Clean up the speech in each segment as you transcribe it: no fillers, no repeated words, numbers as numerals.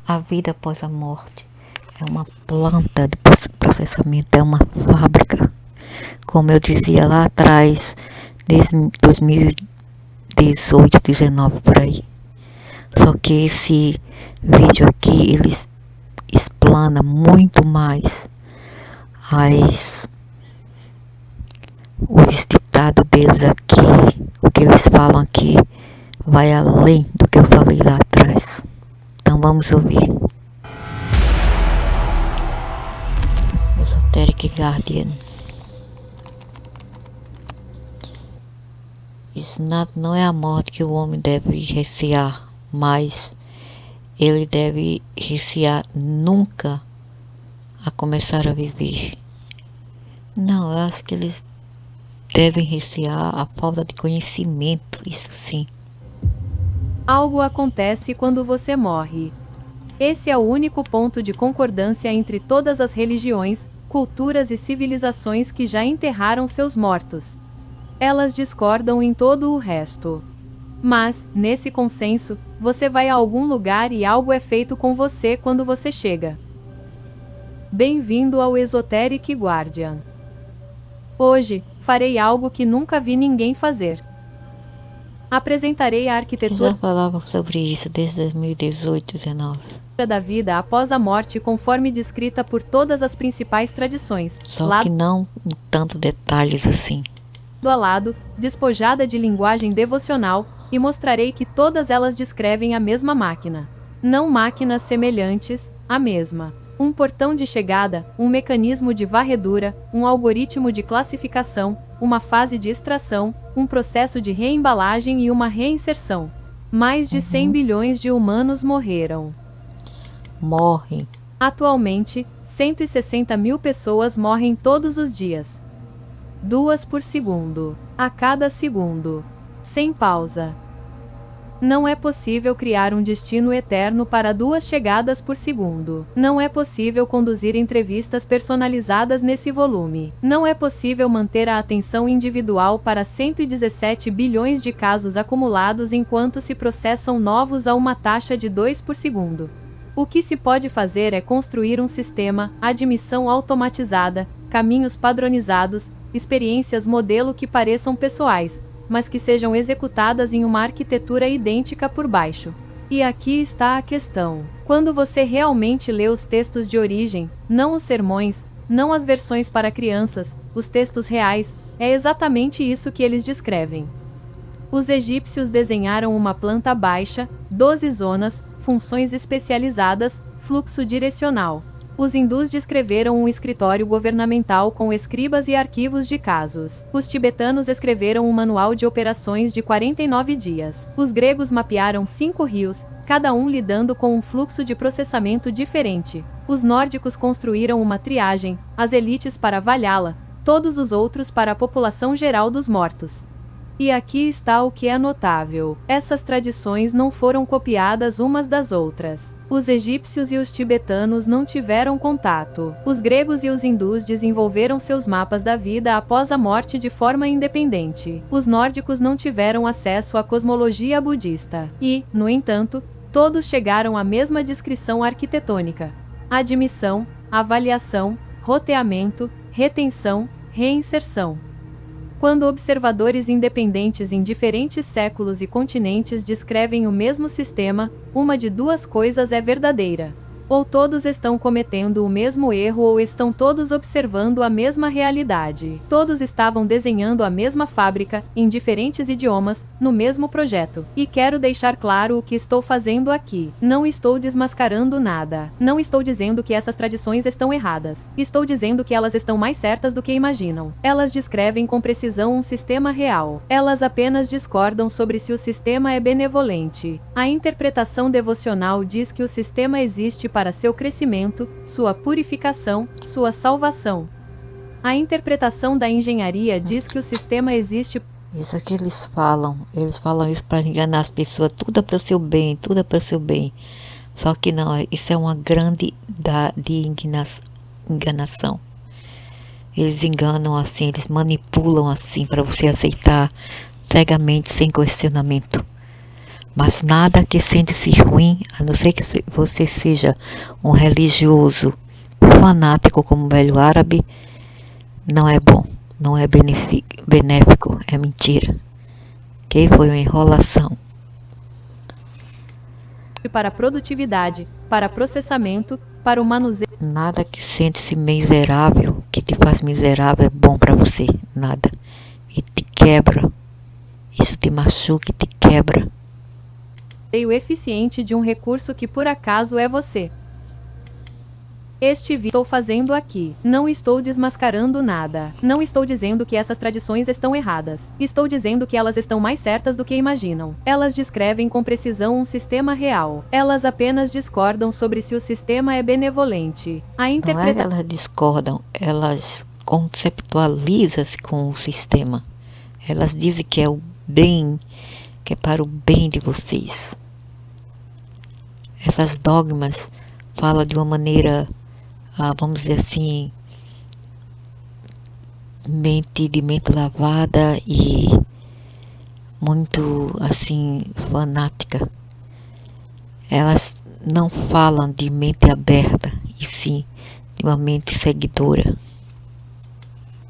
A vida após a morte é uma planta de processamento, é uma fábrica. Como eu dizia lá atrás, desde 2018, 19 por aí. Só que esse vídeo aqui, ele explana muito mais os ditados deles aqui, o que eles falam aqui, vai além do que eu falei lá atrás. Então vamos ouvir. Esoteric Guardian. Não é a morte que o homem deve recear, mas ele deve recear nunca a começar a viver. Não, eu acho que eles devem recear a falta de conhecimento, isso sim. Algo acontece quando você morre. Esse é o único ponto de concordância entre todas as religiões, culturas e civilizações que já enterraram seus mortos. Elas discordam em todo o resto. Mas, nesse consenso, você vai a algum lugar e algo é feito com você quando você chega. Bem-vindo ao Esoteric Guardian. Hoje, farei algo que nunca vi ninguém fazer. Apresentarei a arquitetura Eu já falava sobre isso desde 2018, 19. da vida após a morte conforme descrita por todas as principais tradições, Só que não em tanto detalhes assim. lado a lado, despojada de linguagem devocional, e mostrarei que todas elas descrevem a mesma máquina. Não máquinas semelhantes, a mesma. Um portão de chegada, um mecanismo de varredura, um algoritmo de classificação, uma fase de extração, um processo de reembalagem e uma reinserção. Mais de 100 bilhões de humanos morreram. Morrem. Atualmente, 160 mil pessoas morrem todos os dias. 2 por segundo. A cada segundo. Sem pausa. Não é possível criar um destino eterno para 2 chegadas por segundo. Não é possível conduzir entrevistas personalizadas nesse volume. Não é possível manter a atenção individual para 117 bilhões de casos acumulados enquanto se processam novos a uma taxa de 2 por segundo. O que se pode fazer é construir um sistema, admissão automatizada, caminhos padronizados, experiências modelo que pareçam pessoais, mas que sejam executadas em uma arquitetura idêntica por baixo. E aqui está a questão. Quando você realmente lê os textos de origem, não os sermões, não as versões para crianças, os textos reais, é exatamente isso que eles descrevem. Os egípcios desenharam uma planta baixa, 12 zonas, funções especializadas, fluxo direcional. Os hindus descreveram um escritório governamental com escribas e arquivos de casos. Os tibetanos escreveram um manual de operações de 49 dias. Os gregos mapearam 5 rios, cada um lidando com um fluxo de processamento diferente. Os nórdicos construíram uma triagem, as elites para Valhalla, todos os outros para a população geral dos mortos. E aqui está o que é notável. Essas tradições não foram copiadas umas das outras. Os egípcios e os tibetanos não tiveram contato. Os gregos e os hindus desenvolveram seus mapas da vida após a morte de forma independente. Os nórdicos não tiveram acesso à cosmologia budista. E, no entanto, todos chegaram à mesma descrição arquitetônica: admissão, avaliação, roteamento, retenção, reinserção. Quando observadores independentes em diferentes séculos e continentes descrevem o mesmo sistema, uma de 2 coisas é verdadeira. Ou todos estão cometendo o mesmo erro ou estão todos observando a mesma realidade. Todos estavam desenhando a mesma fábrica, em diferentes idiomas, no mesmo projeto. E quero deixar claro o que estou fazendo aqui. Não estou desmascarando nada. Não estou dizendo que essas tradições estão erradas. Estou dizendo que elas estão mais certas do que imaginam. Elas descrevem com precisão um sistema real. Elas apenas discordam sobre se o sistema é benevolente. A interpretação devocional diz que o sistema existe para seu crescimento, sua purificação, sua salvação. A interpretação da engenharia diz que o sistema existe. Isso é que eles falam isso para enganar as pessoas, tudo é para o seu bem, tudo é para o seu bem. Só que não, isso é uma grande enganação. Eles enganam assim, eles manipulam assim para você aceitar cegamente, sem questionamento. Mas nada que sente-se ruim, a não ser que você seja um religioso fanático como o velho árabe, não é bom, não é benéfico, é mentira. Ok? Foi uma enrolação. Para produtividade, para processamento, para o manuseio. Nada que sente-se miserável, que te faz miserável é bom para você, nada. E te quebra, isso te machuca e te quebra. Eficiente de um recurso que por acaso é você. Este vídeo estou fazendo aqui. Não estou desmascarando nada. Não estou dizendo que essas tradições estão erradas. Estou dizendo que elas estão mais certas do que imaginam. Elas descrevem com precisão um sistema real. Elas apenas discordam sobre se o sistema é benevolente. Não é que elas discordam, elas conceptualizam-se com o sistema. Elas dizem que é o bem, que é para o bem de vocês. Essas dogmas falam de uma maneira, vamos dizer assim, de mente lavada e muito assim fanática. Elas não falam de mente aberta, e sim de uma mente seguidora.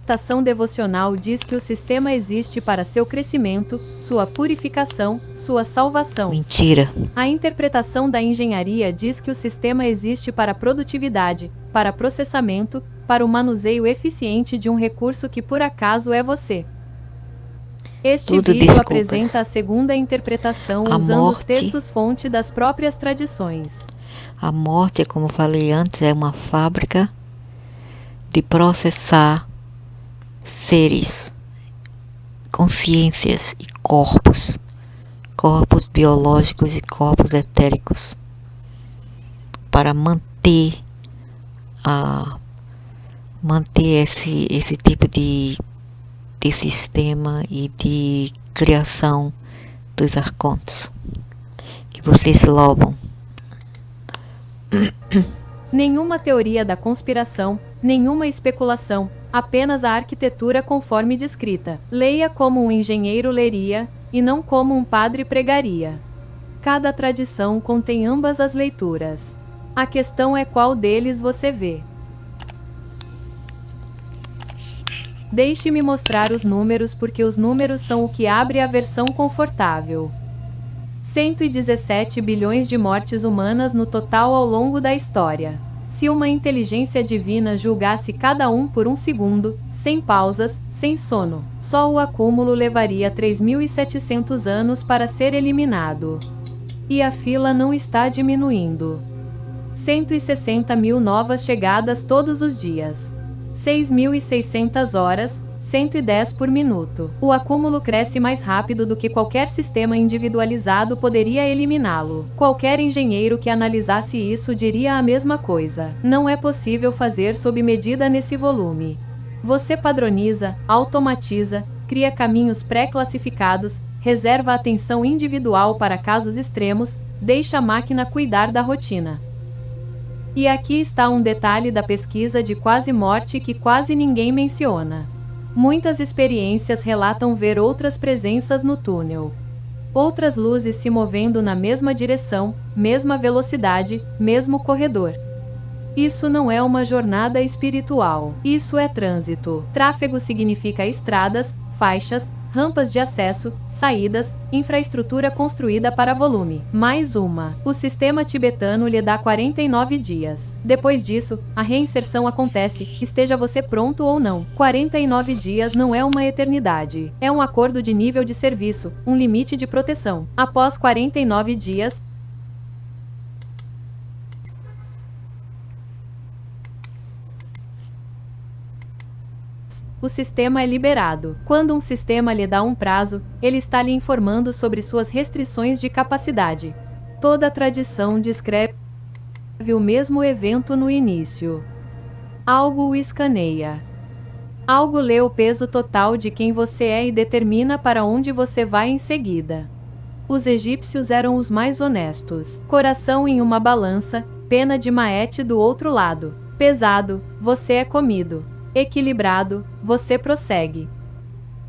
A meditação devocional diz que o sistema existe para seu crescimento, sua purificação, sua salvação. Mentira. A interpretação da engenharia diz que o sistema existe para produtividade, para processamento, para o manuseio eficiente de um recurso que por acaso é você. Este vídeo apresenta a segunda interpretação usando os textos-fonte das próprias tradições. A morte, como falei antes, é uma fábrica de processar seres, consciências e corpos biológicos e corpos etéricos, para manter esse tipo de sistema e de criação dos arcontes que vocês louvam. Nenhuma teoria da conspiração, nenhuma especulação, apenas a arquitetura conforme descrita. Leia como um engenheiro leria, e não como um padre pregaria. Cada tradição contém ambas as leituras. A questão é qual deles você vê. Deixe-me mostrar os números porque os números são o que abre a versão confortável. 117 bilhões de mortes humanas no total ao longo da história. Se uma inteligência divina julgasse cada um por um segundo, sem pausas, sem sono, só o acúmulo levaria 3.700 anos para ser eliminado. E a fila não está diminuindo. 160 mil novas chegadas todos os dias. 6.600 horas, 110 por minuto. O acúmulo cresce mais rápido do que qualquer sistema individualizado poderia eliminá-lo. Qualquer engenheiro que analisasse isso diria a mesma coisa. Não é possível fazer sob medida nesse volume. Você padroniza, automatiza, cria caminhos pré-classificados, reserva atenção individual para casos extremos, deixa a máquina cuidar da rotina. E aqui está um detalhe da pesquisa de quase morte que quase ninguém menciona. Muitas experiências relatam ver outras presenças no túnel. Outras luzes se movendo na mesma direção, mesma velocidade, mesmo corredor. Isso não é uma jornada espiritual. Isso é trânsito. Tráfego significa estradas, faixas, rampas de acesso, saídas, infraestrutura construída para volume. Mais uma. O sistema tibetano lhe dá 49 dias. Depois disso, a reinserção acontece, esteja você pronto ou não. 49 dias não é uma eternidade. É um acordo de nível de serviço, um limite de proteção. Após 49 dias, o sistema é liberado. Quando um sistema lhe dá um prazo, ele está lhe informando sobre suas restrições de capacidade. Toda a tradição descreve o mesmo evento no início. Algo o escaneia. Algo lê o peso total de quem você é e determina para onde você vai em seguida. Os egípcios eram os mais honestos. Coração em uma balança, pena de maete do outro lado. Pesado, você é comido. Equilibrado, você prossegue.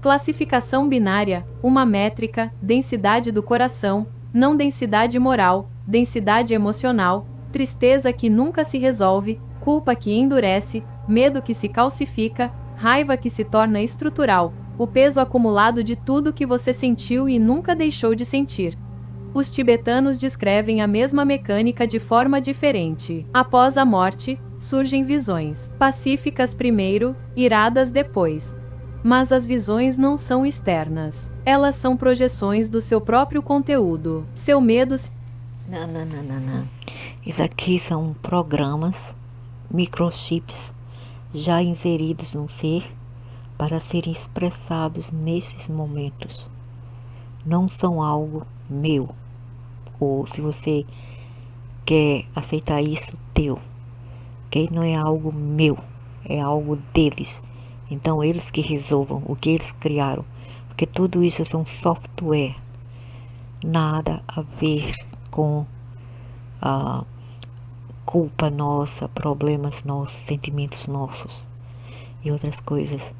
Classificação binária, uma métrica, densidade do coração, Não densidade moral, densidade emocional, tristeza que nunca se resolve, culpa que endurece, medo que se calcifica, raiva que se torna estrutural, o peso acumulado de tudo que você sentiu e nunca deixou de sentir. Os tibetanos descrevem a mesma mecânica de forma diferente. Após a morte, surgem visões, pacíficas primeiro, iradas depois. Mas as visões não são externas. Elas são projeções do seu próprio conteúdo. Seu medo... Não. Isso aqui são programas, microchips, já inseridos no ser para serem expressados nesses momentos. Não são algo meu. Ou se você quer aceitar isso, teu. Ok? Não é algo meu, é algo deles. Então eles que resolvam o que eles criaram. Porque tudo isso são software. Nada a ver com culpa nossa, problemas nossos, sentimentos nossos e outras coisas.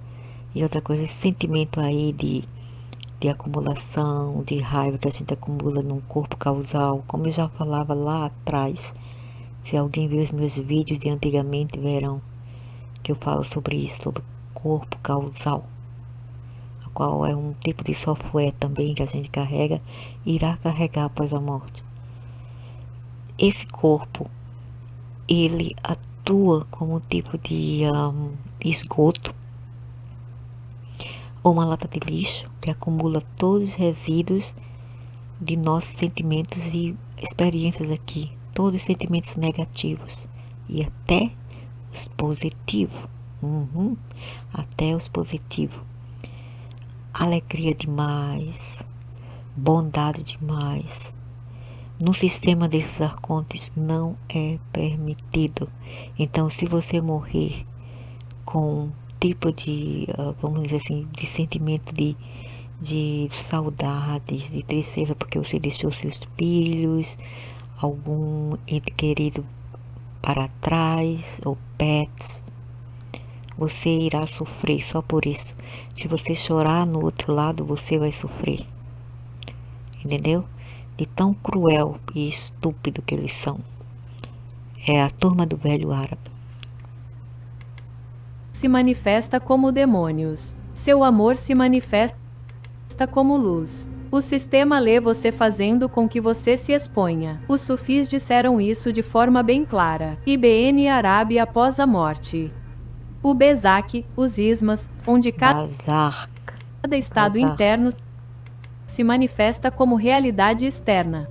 E outra coisa, esse sentimento aí de acumulação, de raiva que a gente acumula no corpo causal, como eu já falava lá atrás. Se alguém viu os meus vídeos de antigamente, verão que eu falo sobre isso, sobre corpo causal, a qual é um tipo de software também que a gente carrega e irá carregar após a morte. Esse corpo, ele atua como um tipo de esgoto ou uma lata de lixo que acumula todos os resíduos de nossos sentimentos e experiências aqui, todos os sentimentos negativos e até os positivos, até os positivos, alegria demais, bondade demais. No sistema desses arcontes não é permitido. Então, se você morrer com tipo de, vamos dizer assim, de sentimento de saudades, de tristeza, porque você deixou seus filhos, algum ente querido para trás, ou pets, você irá sofrer só por isso. Se você chorar no outro lado, você vai sofrer. Entendeu? De tão cruel e estúpido que eles são. É a turma do velho árabe. Se manifesta como demônios. Seu amor se manifesta como luz. O sistema lê você fazendo com que você se exponha. Os sufis disseram isso de forma bem clara. Ibn Arabi após a morte. O Bezak, os ismas, onde cada estado interno se manifesta como realidade externa.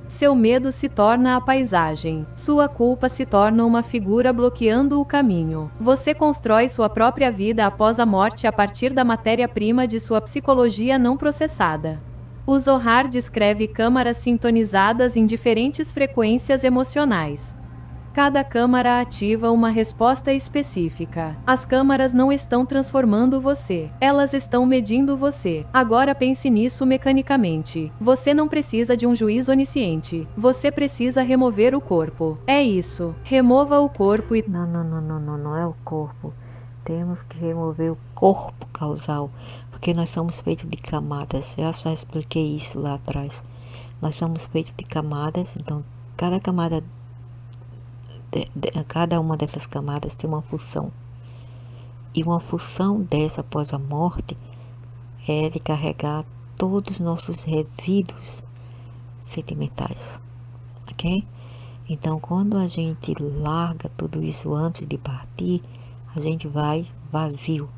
Seu medo se torna a paisagem. Sua culpa se torna uma figura bloqueando o caminho. Você constrói sua própria vida após a morte a partir da matéria-prima de sua psicologia não processada. O Zohar descreve câmaras sintonizadas em diferentes frequências emocionais. Cada câmara ativa uma resposta específica. As câmaras não estão transformando você. Elas estão medindo você. Agora pense nisso mecanicamente. Você não precisa de um juiz onisciente. Você precisa remover o corpo. É isso. Remova o corpo e... Não é o corpo. Temos que remover o corpo causal. Porque nós somos feitos de camadas. Eu já expliquei isso lá atrás. Nós somos feitos de camadas. Então, cada camada... Cada uma dessas camadas tem uma função. E uma função dessa após a morte é de carregar todos os nossos resíduos sentimentais. Ok? Então, quando a gente larga tudo isso antes de partir, a gente vai vazio.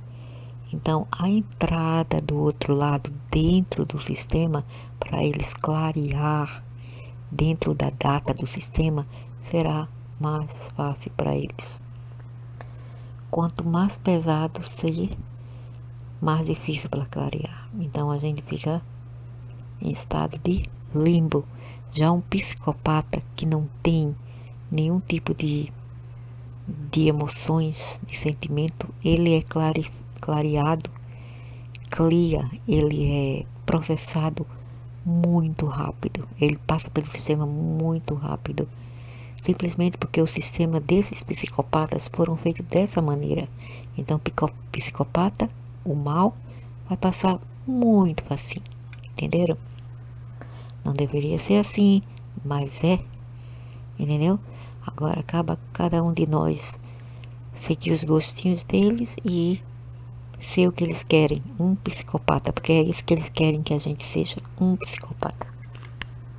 Então, a entrada do outro lado dentro do sistema, para eles clarear dentro da data do sistema, será mais fácil para eles. Quanto mais pesado ser, mais difícil para clarear. Então a gente fica em estado de limbo. Já um psicopata que não tem nenhum tipo de emoções, de sentimento, ele é clareado, ele é processado muito rápido. Ele passa pelo sistema muito rápido. Simplesmente porque o sistema desses psicopatas foram feitos dessa maneira. Então, psicopata, o mal, vai passar muito facinho. Entenderam? Não deveria ser assim, mas é, entendeu? Agora acaba cada um de nós seguir os gostinhos deles e ser o que eles querem, um psicopata, porque é isso que eles querem que a gente seja, um psicopata.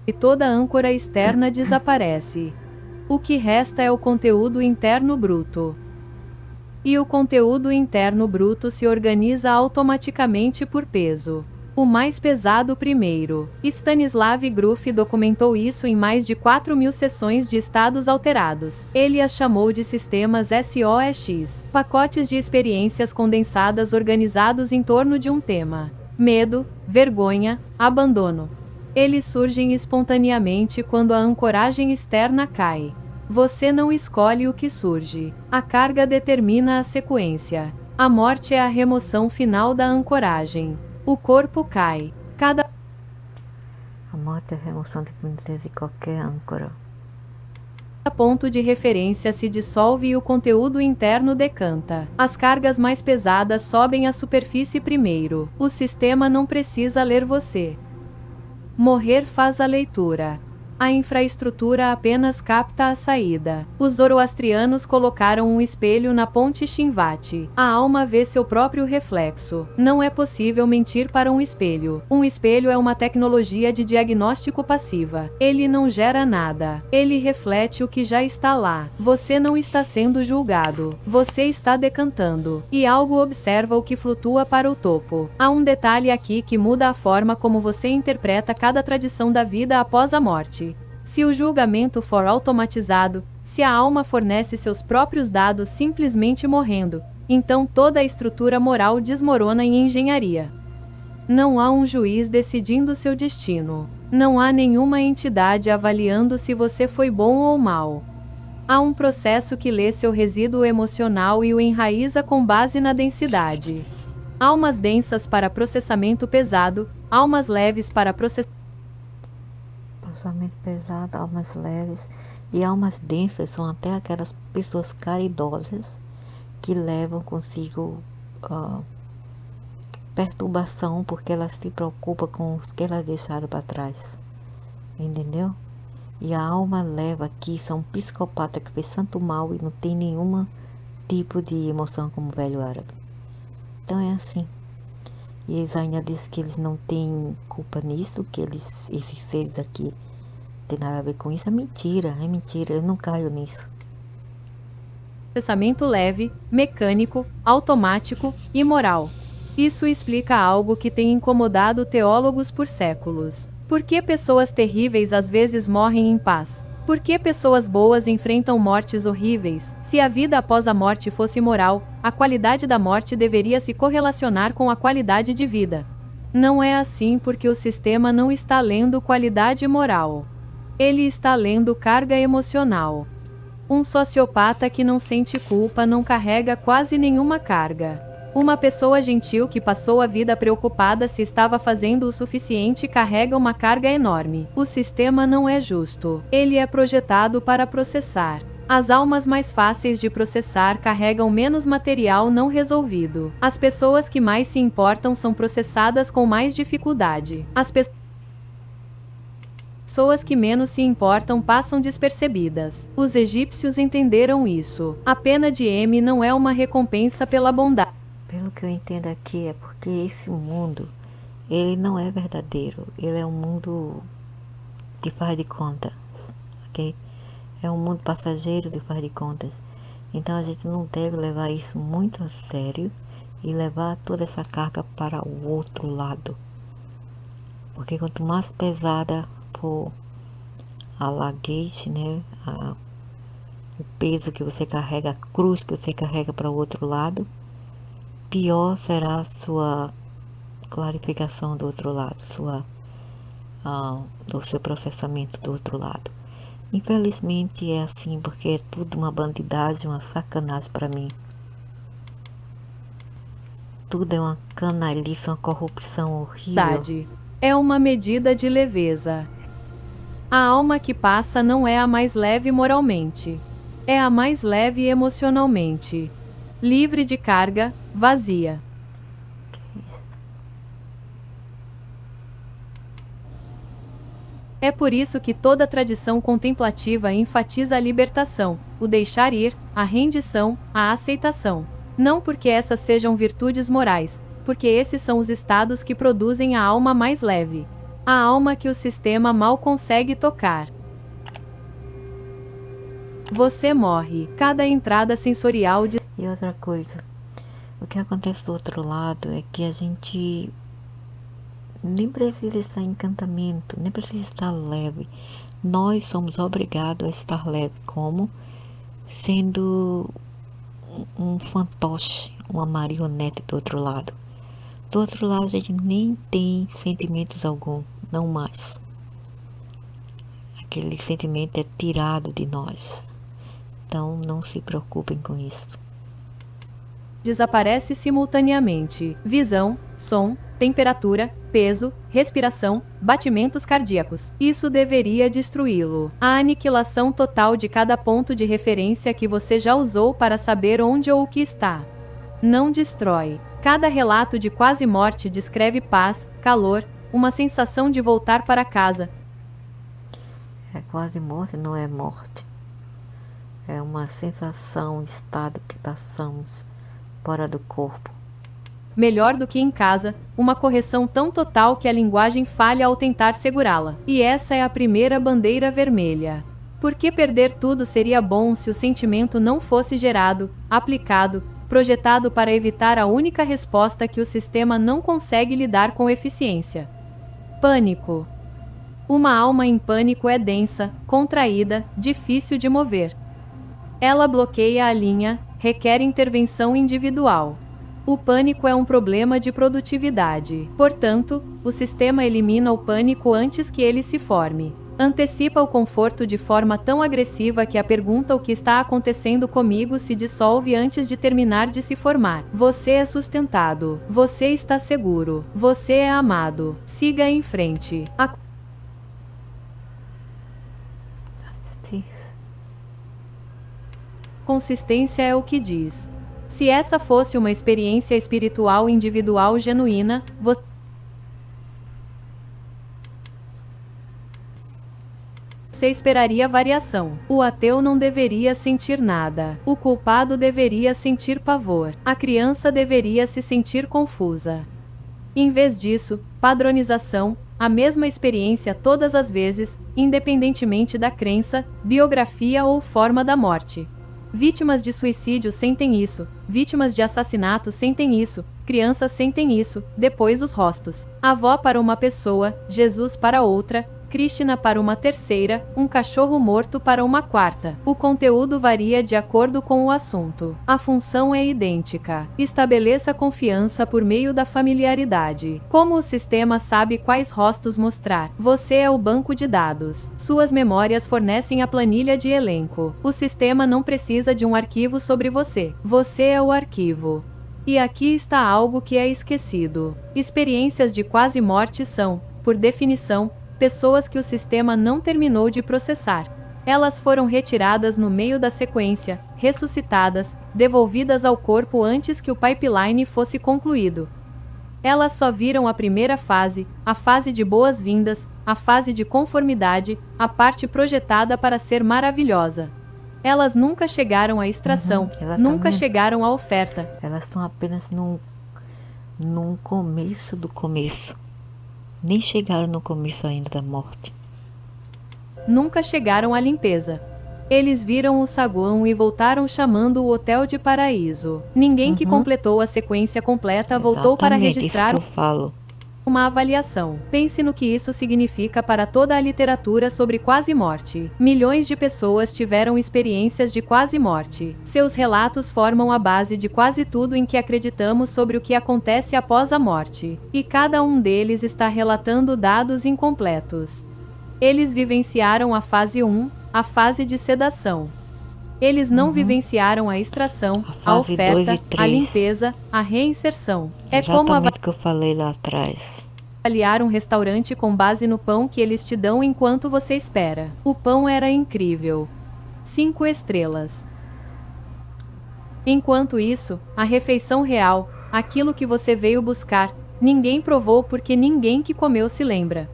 E toda âncora externa desaparece. O que resta é o conteúdo interno bruto. E o conteúdo interno bruto se organiza automaticamente por peso. O mais pesado primeiro. Stanislav Grof documentou isso em mais de 4.000 sessões de estados alterados. Ele as chamou de sistemas SOEX, pacotes de experiências condensadas organizados em torno de um tema. Medo, vergonha, abandono. Eles surgem espontaneamente quando a ancoragem externa cai. Você não escolhe o que surge. A carga determina a sequência. A morte é a remoção final da ancoragem. O corpo cai. A morte é a remoção de princesa de qualquer âncora. Cada ponto de referência se dissolve e o conteúdo interno decanta. As cargas mais pesadas sobem à superfície primeiro. O sistema não precisa ler você. Morrer faz a leitura. A infraestrutura apenas capta a saída. Os zoroastrianos colocaram um espelho na ponte Shimvati. A alma vê seu próprio reflexo. Não é possível mentir para um espelho. Um espelho é uma tecnologia de diagnóstico passiva. Ele não gera nada. Ele reflete o que já está lá. Você não está sendo julgado. Você está decantando. E algo observa o que flutua para o topo. Há um detalhe aqui que muda a forma como você interpreta cada tradição da vida após a morte. Se o julgamento for automatizado, se a alma fornece seus próprios dados simplesmente morrendo, então toda a estrutura moral desmorona em engenharia. Não há um juiz decidindo seu destino. Não há nenhuma entidade avaliando se você foi bom ou mal. Há um processo que lê seu resíduo emocional e o enraiza com base na densidade. Almas densas para processamento pesado, almas leves para processamento pesado, almas leves e almas densas são até aquelas pessoas caridosas que levam consigo perturbação porque elas se preocupam com os que elas deixaram para trás, entendeu? E a alma leva aqui são psicopatas que fez tanto mal e não tem nenhum tipo de emoção como o velho árabe. Então é assim. E eles ainda dizem que eles não têm culpa nisso, que esses seres aqui tem nada a ver com isso. É mentira, eu não caio nisso. Processamento leve, mecânico, automático e moral. Isso explica algo que tem incomodado teólogos por séculos. Por que pessoas terríveis às vezes morrem em paz? Por que pessoas boas enfrentam mortes horríveis? Se a vida após a morte fosse moral, a qualidade da morte deveria se correlacionar com a qualidade de vida. Não é assim porque o sistema não está lendo qualidade moral. Ele está lendo carga emocional. Um sociopata que não sente culpa não carrega quase nenhuma carga. Uma pessoa gentil que passou a vida preocupada se estava fazendo o suficiente carrega uma carga enorme. O sistema não é justo. Ele é projetado para processar. As almas mais fáceis de processar carregam menos material não resolvido. As pessoas que mais se importam são processadas com mais dificuldade. As pessoas que menos se importam passam despercebidas. Os egípcios entenderam isso. A pena de M não é uma recompensa pela bondade. Pelo que eu entendo aqui é porque esse mundo, ele não é verdadeiro. Ele é um mundo de faz de contas, ok? É um mundo passageiro de faz de contas. Então a gente não deve levar isso muito a sério e levar toda essa carga para o outro lado. Porque quanto mais pesada for a luggage, né, o peso que você carrega, a cruz que você carrega para o outro lado, pior será a sua clarificação do outro lado, do seu processamento do outro lado. Infelizmente é assim, porque é tudo uma bandidagem, uma sacanagem para mim. Tudo é uma canalice, uma corrupção horrível. É uma medida de leveza. A alma que passa não é a mais leve moralmente. É a mais leve emocionalmente. Livre de carga, vazia. É por isso que toda tradição contemplativa enfatiza a libertação, o deixar ir, a rendição, a aceitação. Não porque essas sejam virtudes morais, porque esses são os estados que produzem a alma mais leve. A alma que o sistema mal consegue tocar. Você morre. Cada entrada sensorial de... E outra coisa, o que acontece do outro lado é que a gente nem precisa estar em encantamento, nem precisa estar leve. Nós somos obrigados a estar leve, como sendo um fantoche, uma marionete do outro lado. Do outro lado a gente nem tem sentimentos algum, não mais. Aquele sentimento é tirado de nós. Então não se preocupem com isso. Desaparece simultaneamente. Visão, som, temperatura, peso, respiração, batimentos cardíacos. Isso deveria destruí-lo. A aniquilação total de cada ponto de referência que você já usou para saber onde ou o que está. Não destrói. Cada relato de quase morte descreve paz, calor, uma sensação de voltar para casa. É quase morte, não é morte. É uma sensação, estado que passamos fora do corpo. Melhor do que em casa, uma correção tão total que a linguagem falha ao tentar segurá-la. E essa é a primeira bandeira vermelha. Porque perder tudo seria bom se o sentimento não fosse gerado, aplicado, projetado para evitar a única resposta que o sistema não consegue lidar com eficiência. Pânico. Uma alma em pânico é densa, contraída, difícil de mover. Ela bloqueia a linha, requer intervenção individual. O pânico é um problema de produtividade. Portanto, o sistema elimina o pânico antes que ele se forme. Antecipa o conforto de forma tão agressiva que a pergunta o que está acontecendo comigo se dissolve antes de terminar de se formar. Você é sustentado. Você está seguro. Você é amado. Siga em frente. Consistência é o que diz. Se essa fosse uma experiência espiritual individual genuína, você esperaria variação. O ateu não deveria sentir nada. O culpado deveria sentir pavor. A criança deveria se sentir confusa. Em vez disso, padronização, a mesma experiência todas as vezes, independentemente da crença, biografia ou forma da morte. Vítimas de suicídio sentem isso, vítimas de assassinato sentem isso, crianças sentem isso, depois os rostos. Avó para uma pessoa, Jesus para outra, Krishna para uma terceira, um cachorro morto para uma quarta. O conteúdo varia de acordo com o assunto. A função é idêntica. Estabeleça confiança por meio da familiaridade. Como o sistema sabe quais rostos mostrar? Você é o banco de dados. Suas memórias fornecem a planilha de elenco. O sistema não precisa de um arquivo sobre você. Você é o arquivo. E aqui está algo que é esquecido. Experiências de quase morte são, por definição, pessoas que o sistema não terminou de processar. Elas foram retiradas no meio da sequência, ressuscitadas, devolvidas ao corpo antes que o pipeline fosse concluído. Elas só viram a primeira fase, a fase de boas-vindas, a fase de conformidade, a parte projetada para ser maravilhosa. Elas nunca chegaram à extração, nunca chegaram à oferta. Elas estão apenas num começo do começo. Nem chegaram no começo ainda da morte. Nunca chegaram à limpeza. Eles viram o saguão e voltaram chamando o hotel de paraíso. Ninguém que completou a sequência completa voltou para registrar isso que eu falo. Uma avaliação. Pense no que isso significa para toda a literatura sobre quase morte. Milhões de pessoas tiveram experiências de quase morte. Seus relatos formam a base de quase tudo em que acreditamos sobre o que acontece após a morte. E cada um deles está relatando dados incompletos. Eles vivenciaram a fase 1, a fase de sedação. Eles não vivenciaram a extração, a oferta, a limpeza, a reinserção. É como que eu falei lá atrás. Avaliar um restaurante com base no pão que eles te dão enquanto você espera. O pão era incrível. 5 estrelas. Enquanto isso, a refeição real, aquilo que você veio buscar, ninguém provou porque ninguém que comeu se lembra.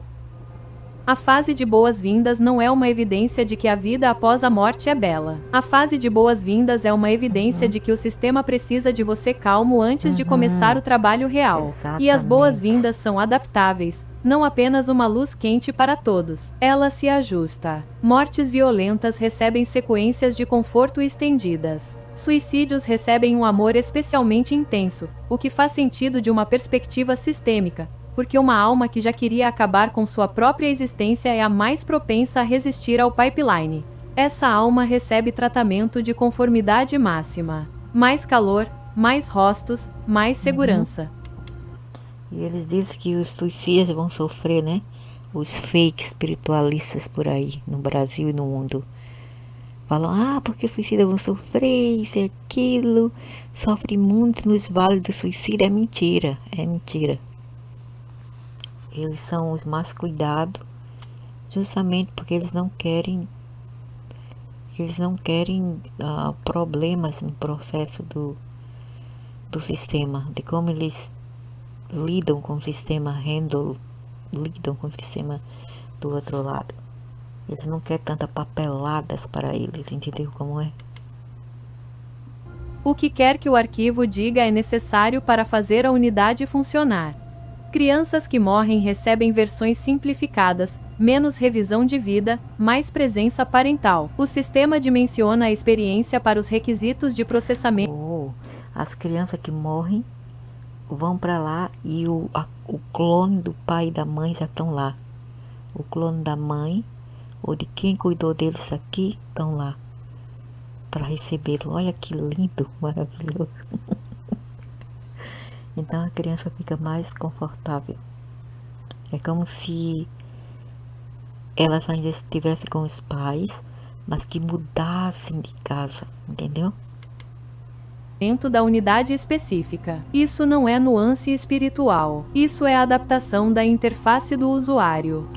A fase de boas-vindas não é uma evidência de que a vida após a morte é bela. A fase de boas-vindas é uma evidência de que o sistema precisa de você calmo antes de começar o trabalho real. E as Exatamente. boas-vindas são adaptáveis, não apenas uma luz quente para todos. Ela se ajusta. Mortes violentas recebem sequências de conforto estendidas. Suicídios recebem um amor especialmente intenso, o que faz sentido de uma perspectiva sistêmica, porque uma alma que já queria acabar com sua própria existência é a mais propensa a resistir ao pipeline. Essa alma recebe tratamento de conformidade máxima. Mais calor, mais rostos, mais segurança. E eles dizem que os suicidas vão sofrer, né? Os fake espiritualistas por aí, no Brasil e no mundo. Falam, porque os suicidas vão sofrer, isso e aquilo. Sofre muito nos vales do suicídio. É mentira, é mentira. Eles são os mais cuidados, justamente porque eles não querem problemas no processo do sistema, de como eles lidam com o sistema lidam com o sistema do outro lado. Eles não querem tantas papeladas para eles, entendeu como é? O que quer que o arquivo diga é necessário para fazer a unidade funcionar. Crianças que morrem recebem versões simplificadas, menos revisão de vida, mais presença parental. O sistema dimensiona a experiência para os requisitos de processamento. As crianças que morrem vão para lá e o clone do pai e da mãe já estão lá. O clone da mãe ou de quem cuidou deles aqui estão lá para recebê-lo. Olha que lindo, maravilhoso. Então a criança fica mais confortável. É como se elas ainda estivessem com os pais, mas que mudassem de casa, entendeu? Da unidade específica. Isso não é nuance espiritual. Isso é a adaptação da interface do usuário.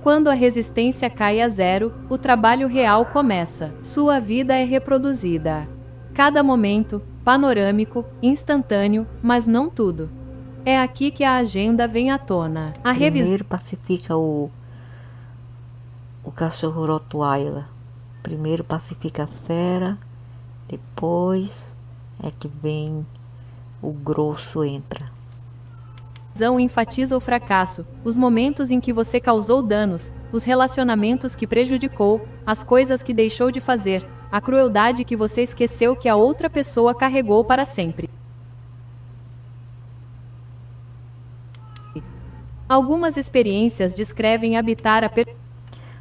Quando a resistência cai a zero, o trabalho real começa. Sua vida é reproduzida. Cada momento, panorâmico, instantâneo, mas não tudo. É aqui que a agenda vem à tona. Primeiro pacifica o cachorro Rottweiler. Primeiro pacifica a fera, depois é que vem o grosso entra. Enfatiza o fracasso, os momentos em que você causou danos, os relacionamentos que prejudicou, as coisas que deixou de fazer, a crueldade que você esqueceu que a outra pessoa carregou para sempre. Algumas experiências descrevem habitar a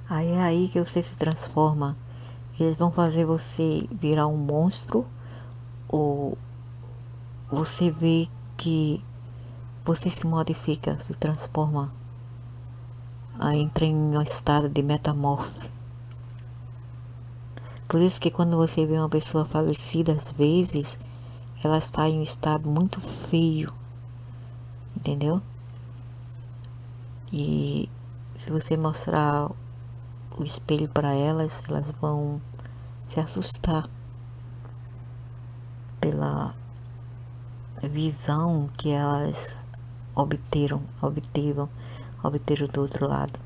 Aí é aí que você se transforma. Eles vão fazer você virar um monstro, ou você vê que você se modifica, se transforma, entra em um estado de metamorfose. Por isso que quando você vê uma pessoa falecida, às vezes, ela está em um estado muito feio, entendeu? E se você mostrar o espelho para elas, elas vão se assustar pela visão que elas obteram do outro lado.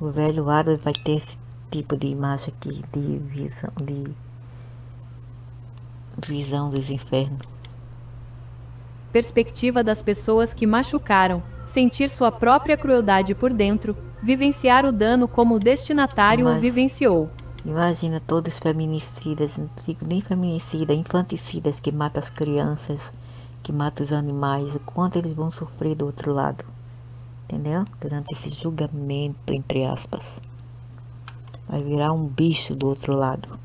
O velho Adam vai ter esse tipo de imagem aqui, de visão dos infernos. Perspectiva das pessoas que machucaram, sentir sua própria crueldade por dentro, vivenciar o dano como o destinatário o vivenciou. Imagina todos os feminicidas, não digo nem feminicida, infanticidas que matam as crianças, que matam os animais, o quanto eles vão sofrer do outro lado, entendeu? Durante esse julgamento, entre aspas. Vai virar um bicho do outro lado.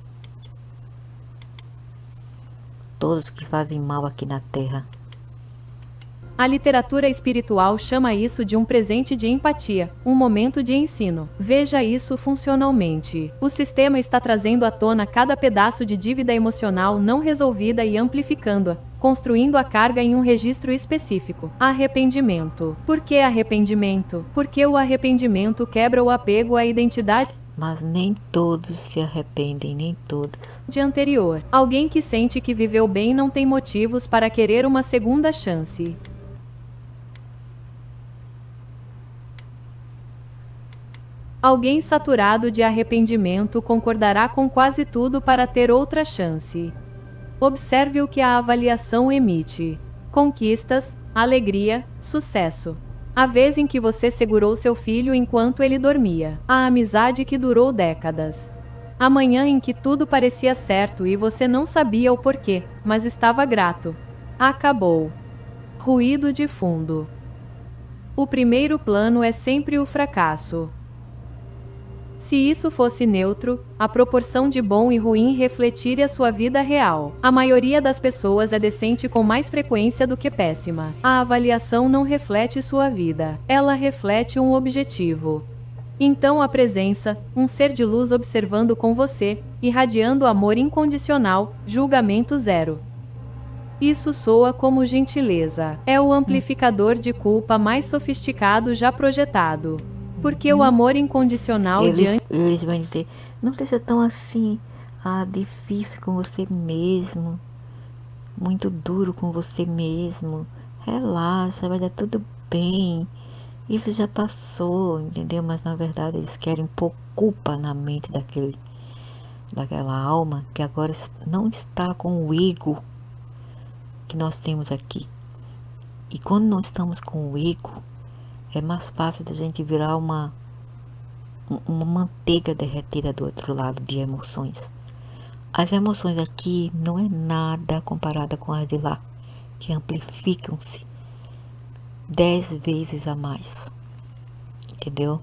Todos que fazem mal aqui na Terra. A literatura espiritual chama isso de um presente de empatia, um momento de ensino. Veja isso funcionalmente. O sistema está trazendo à tona cada pedaço de dívida emocional não resolvida e amplificando-a, construindo a carga em um registro específico. Arrependimento. Por que arrependimento? Porque o arrependimento quebra o apego à identidade. Mas nem todos se arrependem, nem todos. De anterior. Alguém que sente que viveu bem não tem motivos para querer uma segunda chance. Alguém saturado de arrependimento concordará com quase tudo para ter outra chance. Observe o que a avaliação emite: conquistas, alegria, sucesso. A vez em que você segurou seu filho enquanto ele dormia. A amizade que durou décadas. A manhã em que tudo parecia certo e você não sabia o porquê, mas estava grato. Acabou. Ruído de fundo. O primeiro plano é sempre o fracasso. Se isso fosse neutro, a proporção de bom e ruim refletiria sua vida real. A maioria das pessoas é decente com mais frequência do que péssima. A avaliação não reflete sua vida, ela reflete um objetivo. Então a presença, um ser de luz observando com você, irradiando amor incondicional, julgamento zero. Isso soa como gentileza. É o amplificador de culpa mais sofisticado já projetado. Porque o amor incondicional Eles vão dizer, não seja tão assim, difícil com você mesmo, muito duro com você mesmo, relaxa, vai dar tudo bem, isso já passou, entendeu? Mas na verdade eles querem pôr culpa na mente daquela alma que agora não está com o ego que nós temos aqui. E quando nós estamos com o ego, é mais fácil da gente virar uma manteiga derretida do outro lado de emoções. As emoções aqui não é nada comparada com as de lá, que amplificam-se 10 vezes a mais. Entendeu?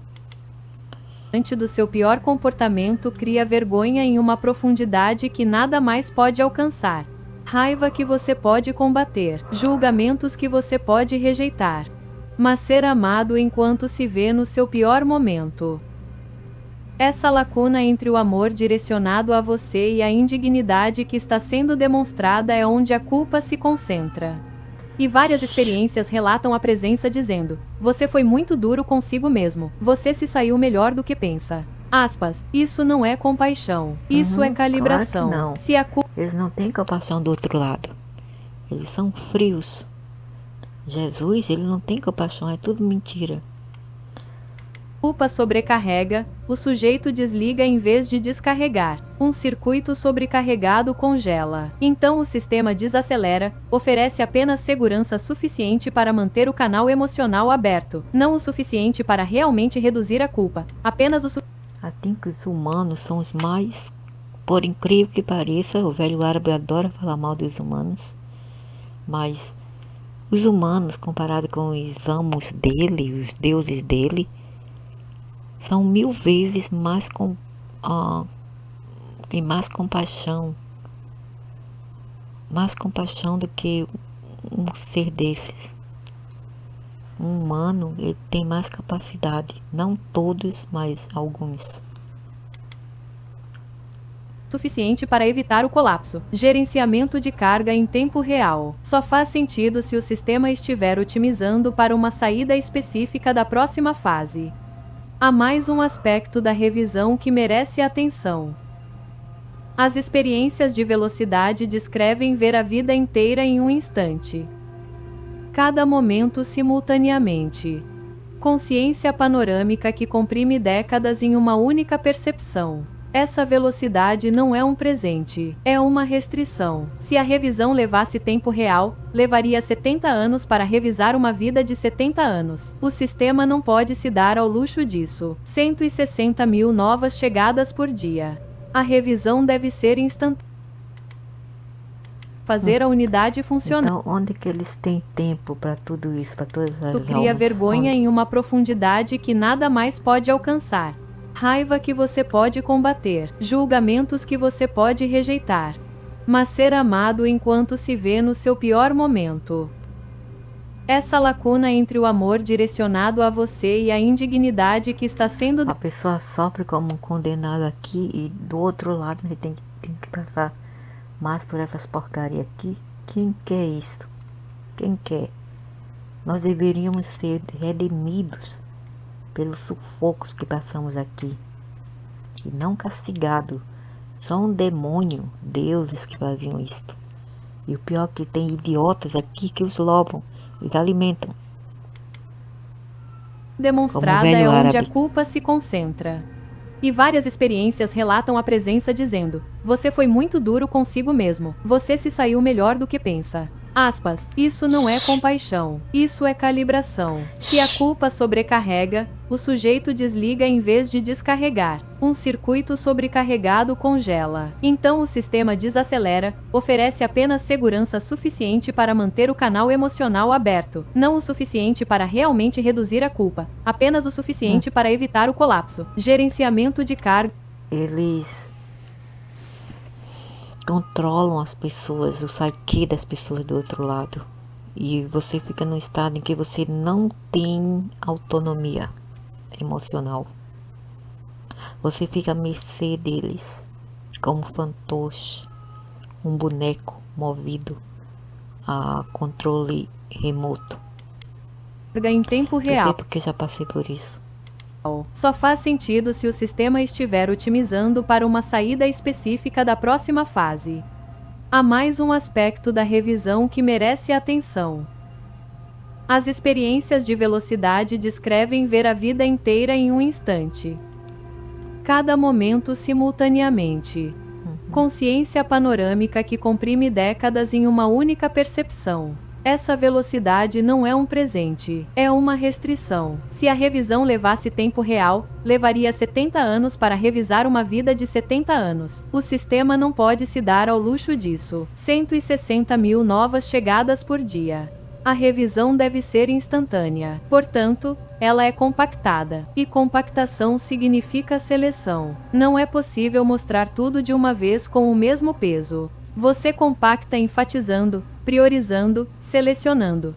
Diante do seu pior comportamento, cria vergonha em uma profundidade que nada mais pode alcançar. Raiva que você pode combater, julgamentos que você pode rejeitar. Mas ser amado enquanto se vê no seu pior momento. Essa lacuna entre o amor direcionado a você e a indignidade que está sendo demonstrada é onde a culpa se concentra. E várias experiências relatam a presença dizendo: você foi muito duro consigo mesmo, você se saiu melhor do que pensa. Aspas, isso não é compaixão, isso é calibração. Claro que não. Se a culpa... Eles não têm compaixão do outro lado. Eles são frios. Jesus, ele não tem compaixão, é tudo mentira. Culpa sobrecarrega, o sujeito desliga em vez de descarregar. Um circuito sobrecarregado congela. Então o sistema desacelera, oferece apenas segurança suficiente para manter o canal emocional aberto, não o suficiente para realmente reduzir a culpa, apenas o Assim que os humanos são os mais, por incrível que pareça, o velho árabe adora falar mal dos humanos, mas os humanos, comparado com os amos dele, os deuses dele, são 1000 vezes mais tem mais compaixão do que um ser desses. Um humano, ele tem mais capacidade, não todos, mas alguns. Suficiente para evitar o colapso. Gerenciamento de carga em tempo real. Só faz sentido se o sistema estiver otimizando para uma saída específica da próxima fase. Há mais um aspecto da revisão que merece atenção. As experiências de velocidade descrevem ver a vida inteira em um instante. Cada momento simultaneamente. Consciência panorâmica que comprime décadas em uma única percepção. Essa velocidade não é um presente, é uma restrição. Se a revisão levasse tempo real, levaria 70 anos para revisar uma vida de 70 anos. O sistema não pode se dar ao luxo disso. 160 mil novas chegadas por dia. A revisão deve ser instantânea. Fazer a unidade funcionar. Então, onde que eles têm tempo para tudo isso, para todas as Tu cria vergonha em uma profundidade que nada mais pode alcançar. Raiva que você pode combater, julgamentos que você pode rejeitar. Mas ser amado enquanto se vê no seu pior momento. Essa lacuna entre o amor direcionado a você e a indignidade que está sendo... A pessoa sofre como um condenado aqui e do outro lado ele tem que passar mais por essas porcarias aqui. Quem quer isso? Quem quer? Nós deveríamos ser redimidos pelos sufocos que passamos aqui, e não castigado. Só um demônio, deuses que faziam isto. E o pior é que tem idiotas aqui que os louvam, os alimentam. Demonstrada velho é onde a árabe. culpa se concentra. E várias experiências relatam a presença dizendo: você foi muito duro consigo mesmo, você se saiu melhor do que pensa. Aspas, isso não é compaixão, isso é calibração. Se a culpa sobrecarrega, o sujeito desliga em vez de descarregar. Um circuito sobrecarregado congela. Então o sistema desacelera, oferece apenas segurança suficiente para manter o canal emocional aberto, não o suficiente para realmente reduzir a culpa, apenas o suficiente para evitar o colapso. Gerenciamento de carga. Eles controlam as pessoas, o psyche das pessoas do outro lado. E você fica num estado em que você não tem autonomia emocional. Você fica à mercê deles, como fantoche, um boneco movido a controle remoto. Em tempo Eu sei real. porque já passei por isso. Só faz sentido se o sistema estiver otimizando para uma saída específica da próxima fase. Há mais um aspecto da revisão que merece atenção. As experiências de velocidade descrevem ver a vida inteira em um instante. Cada momento simultaneamente. Consciência panorâmica que comprime décadas em uma única percepção. Essa velocidade não é um presente, é uma restrição. Se a revisão levasse tempo real, levaria 70 anos para revisar uma vida de 70 anos. O sistema não pode se dar ao luxo disso. 160 mil novas chegadas por dia. A revisão deve ser instantânea. Portanto, ela é compactada. E compactação significa seleção. Não é possível mostrar tudo de uma vez com o mesmo peso. Você compacta enfatizando, priorizando, selecionando.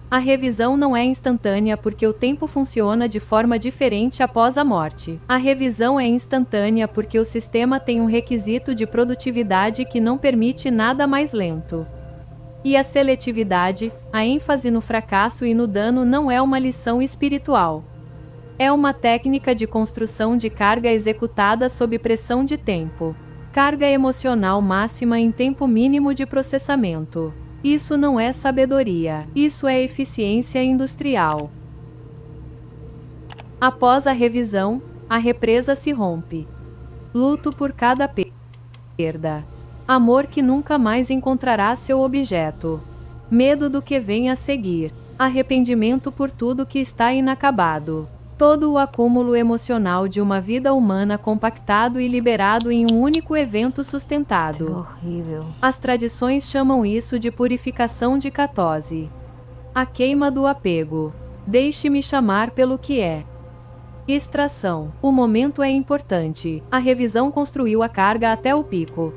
A revisão não é instantânea porque o tempo funciona de forma diferente após a morte. A revisão é instantânea porque o sistema tem um requisito de produtividade que não permite nada mais lento. E a seletividade, a ênfase no fracasso e no dano não é uma lição espiritual. É uma técnica de construção de carga executada sob pressão de tempo. Carga emocional máxima em tempo mínimo de processamento. Isso não é sabedoria, isso é eficiência industrial. Após a revisão, a represa se rompe. Luto por cada perda. Amor que nunca mais encontrará seu objeto. Medo do que vem a seguir. Arrependimento por tudo que está inacabado. Todo o acúmulo emocional de uma vida humana compactado e liberado em um único evento sustentado. Isso é horrível. As tradições chamam isso de purificação de catose. A queima do apego. Deixe-me chamar pelo que é. Extração. O momento é importante. A revisão construiu a carga até o pico.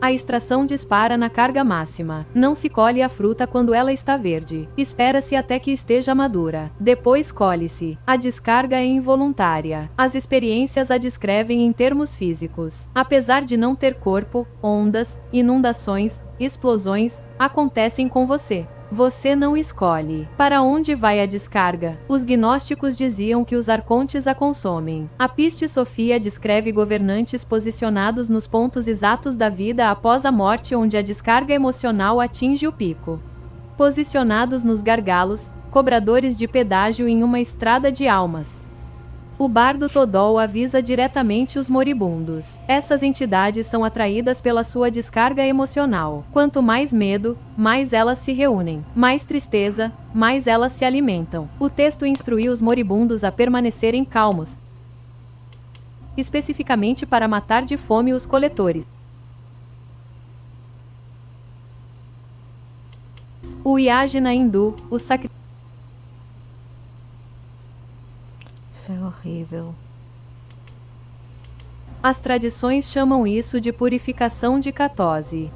A extração dispara na carga máxima. Não se colhe a fruta quando ela está verde. Espera-se até que esteja madura. Depois colhe-se. A descarga é involuntária. As experiências a descrevem em termos físicos. Apesar de não ter corpo, ondas, inundações, explosões, acontecem com você. Você não escolhe. Para onde vai a descarga? Os gnósticos diziam que os arcontes a consomem. A Piste Sofia descreve governantes posicionados nos pontos exatos da vida após a morte onde a descarga emocional atinge o pico. Posicionados nos gargalos, cobradores de pedágio em uma estrada de almas. O bardo Todol avisa diretamente os moribundos. Essas entidades são atraídas pela sua descarga emocional. Quanto mais medo, mais elas se reúnem. Mais tristeza, mais elas se alimentam. O texto instrui os moribundos a permanecerem calmos, especificamente para matar de fome os coletores. O Yajna hindu, o sacrifício. Isso é horrível. As tradições chamam isso de purificação de catose.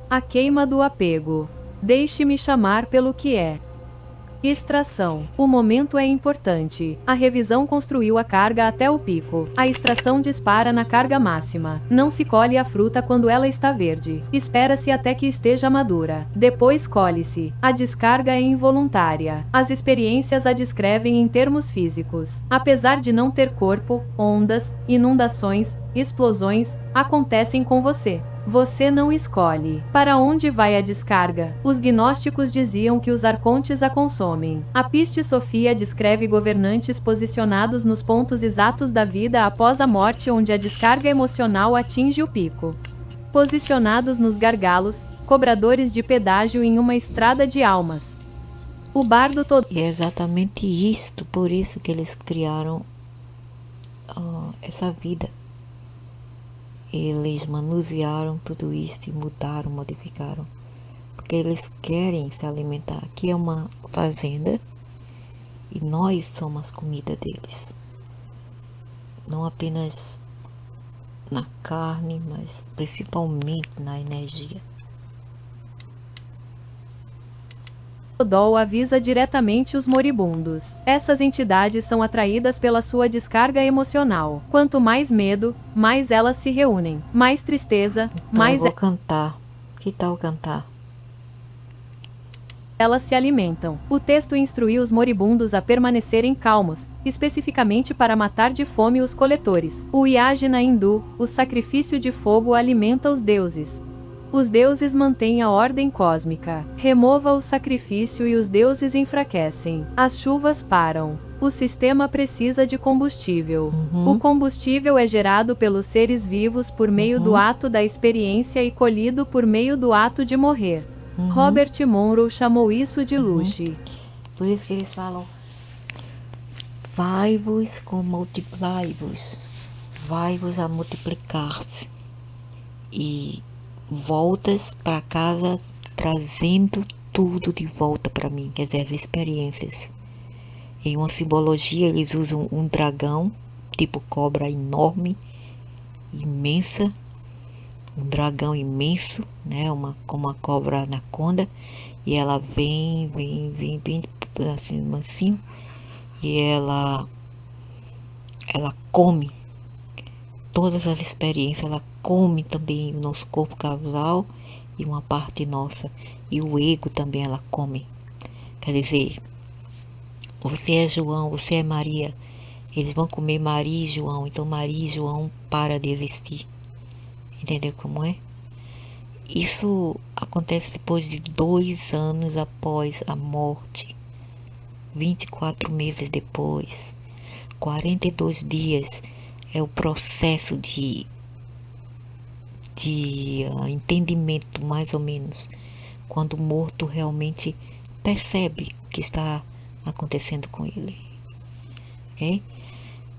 A queima do apego. Deixe-me chamar pelo que é. Extração. O momento é importante. A revisão construiu a carga até o pico. A extração dispara na carga máxima. Não se colhe a fruta quando ela está verde. Espera-se até que esteja madura. Depois colhe-se. A descarga é involuntária. As experiências a descrevem em termos físicos. Apesar de não ter corpo, ondas, inundações, explosões, acontecem com você. Você não escolhe. Para onde vai a descarga? Os gnósticos diziam que os arcontes a consomem. A Piste Sofia descreve governantes posicionados nos pontos exatos da vida após a morte, onde a descarga emocional atinge o pico. Posicionados nos gargalos, cobradores de pedágio em uma estrada de almas. O bardo todo. E é exatamente isto, por isso que eles criaram essa vida. Eles manusearam tudo isso e mudaram, modificaram, porque eles querem se alimentar. Aqui é uma fazenda e nós somos a comida deles, não apenas na carne, mas principalmente na energia. Todol avisa diretamente os moribundos. Essas entidades são atraídas pela sua descarga emocional. Quanto mais medo, mais elas se reúnem. Mais tristeza, Então mais eu vou cantar. Que tal cantar? elas se alimentam. O texto instruiu os moribundos a permanecerem calmos, especificamente para matar de fome os coletores. O Yajna hindu, o sacrifício de fogo, alimenta os deuses. Os deuses mantêm a ordem cósmica. Remova o sacrifício e os deuses enfraquecem. As chuvas param. O sistema precisa de combustível. O combustível é gerado pelos seres vivos por meio do ato da experiência e colhido por meio do ato de morrer. Robert Monroe chamou isso de luxe. Por isso que eles falam: vai-vos com multiply-vos, vai-vos a multiplicar-se. E voltas para casa trazendo tudo de volta para mim, quer dizer, as experiências. Em uma simbologia eles usam um dragão, tipo cobra enorme, imensa, um dragão imenso, né, como uma cobra anaconda, e ela vem assim, mansinho, e ela come todas as experiências, ela come também o nosso corpo causal e uma parte nossa, e o ego também ela come. Quer dizer, você é João, você é Maria, eles vão comer Maria e João, então Maria e João para de existir. Entendeu como é? Isso acontece depois de 2 anos após a morte, 24 meses depois, 42 dias é o processo de entendimento, mais ou menos, quando o morto realmente percebe o que está acontecendo com ele. Ok?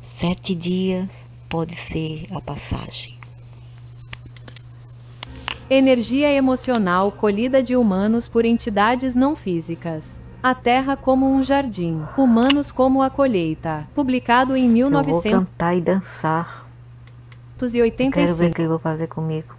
7 dias pode ser a passagem. Energia emocional colhida de humanos por entidades não físicas. A Terra como um jardim, humanos como a colheita. Publicado em Eu vou cantar e dançar. 1985. Quero ver o que ele vai fazer comigo.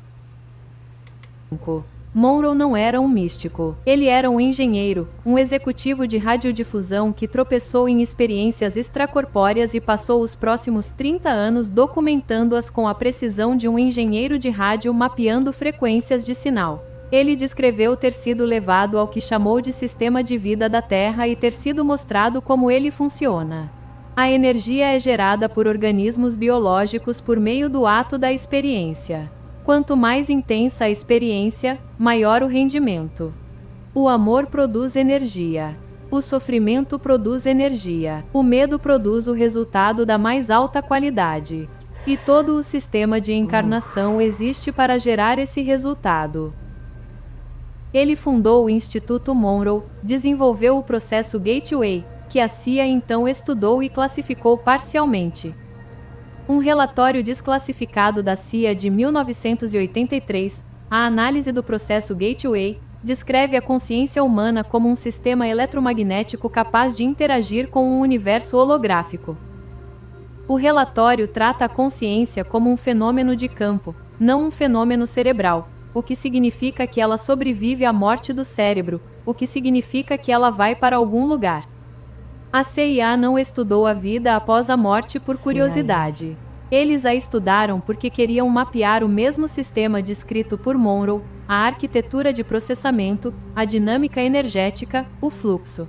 Monroe não era um místico. Ele era um engenheiro, um executivo de radiodifusão que tropeçou em experiências extracorpóreas e passou os próximos 30 anos documentando-as com a precisão de um engenheiro de rádio mapeando frequências de sinal. Ele descreveu ter sido levado ao que chamou de sistema de vida da Terra e ter sido mostrado como ele funciona. A energia é gerada por organismos biológicos por meio do ato da experiência. Quanto mais intensa a experiência, maior o rendimento. O amor produz energia. O sofrimento produz energia. O medo produz o resultado da mais alta qualidade. E todo o sistema de encarnação existe para gerar esse resultado. Ele fundou o Instituto Monroe, desenvolveu o processo Gateway, que a CIA então estudou e classificou parcialmente. Um relatório desclassificado da CIA de 1983, a análise do processo Gateway, descreve a consciência humana como um sistema eletromagnético capaz de interagir com um universo holográfico. O relatório trata a consciência como um fenômeno de campo, não um fenômeno cerebral, o que significa que ela sobrevive à morte do cérebro, o que significa que ela vai para algum lugar. A CIA não estudou a vida após a morte por curiosidade. Eles a estudaram porque queriam mapear o mesmo sistema descrito por Monroe, a arquitetura de processamento, a dinâmica energética, o fluxo.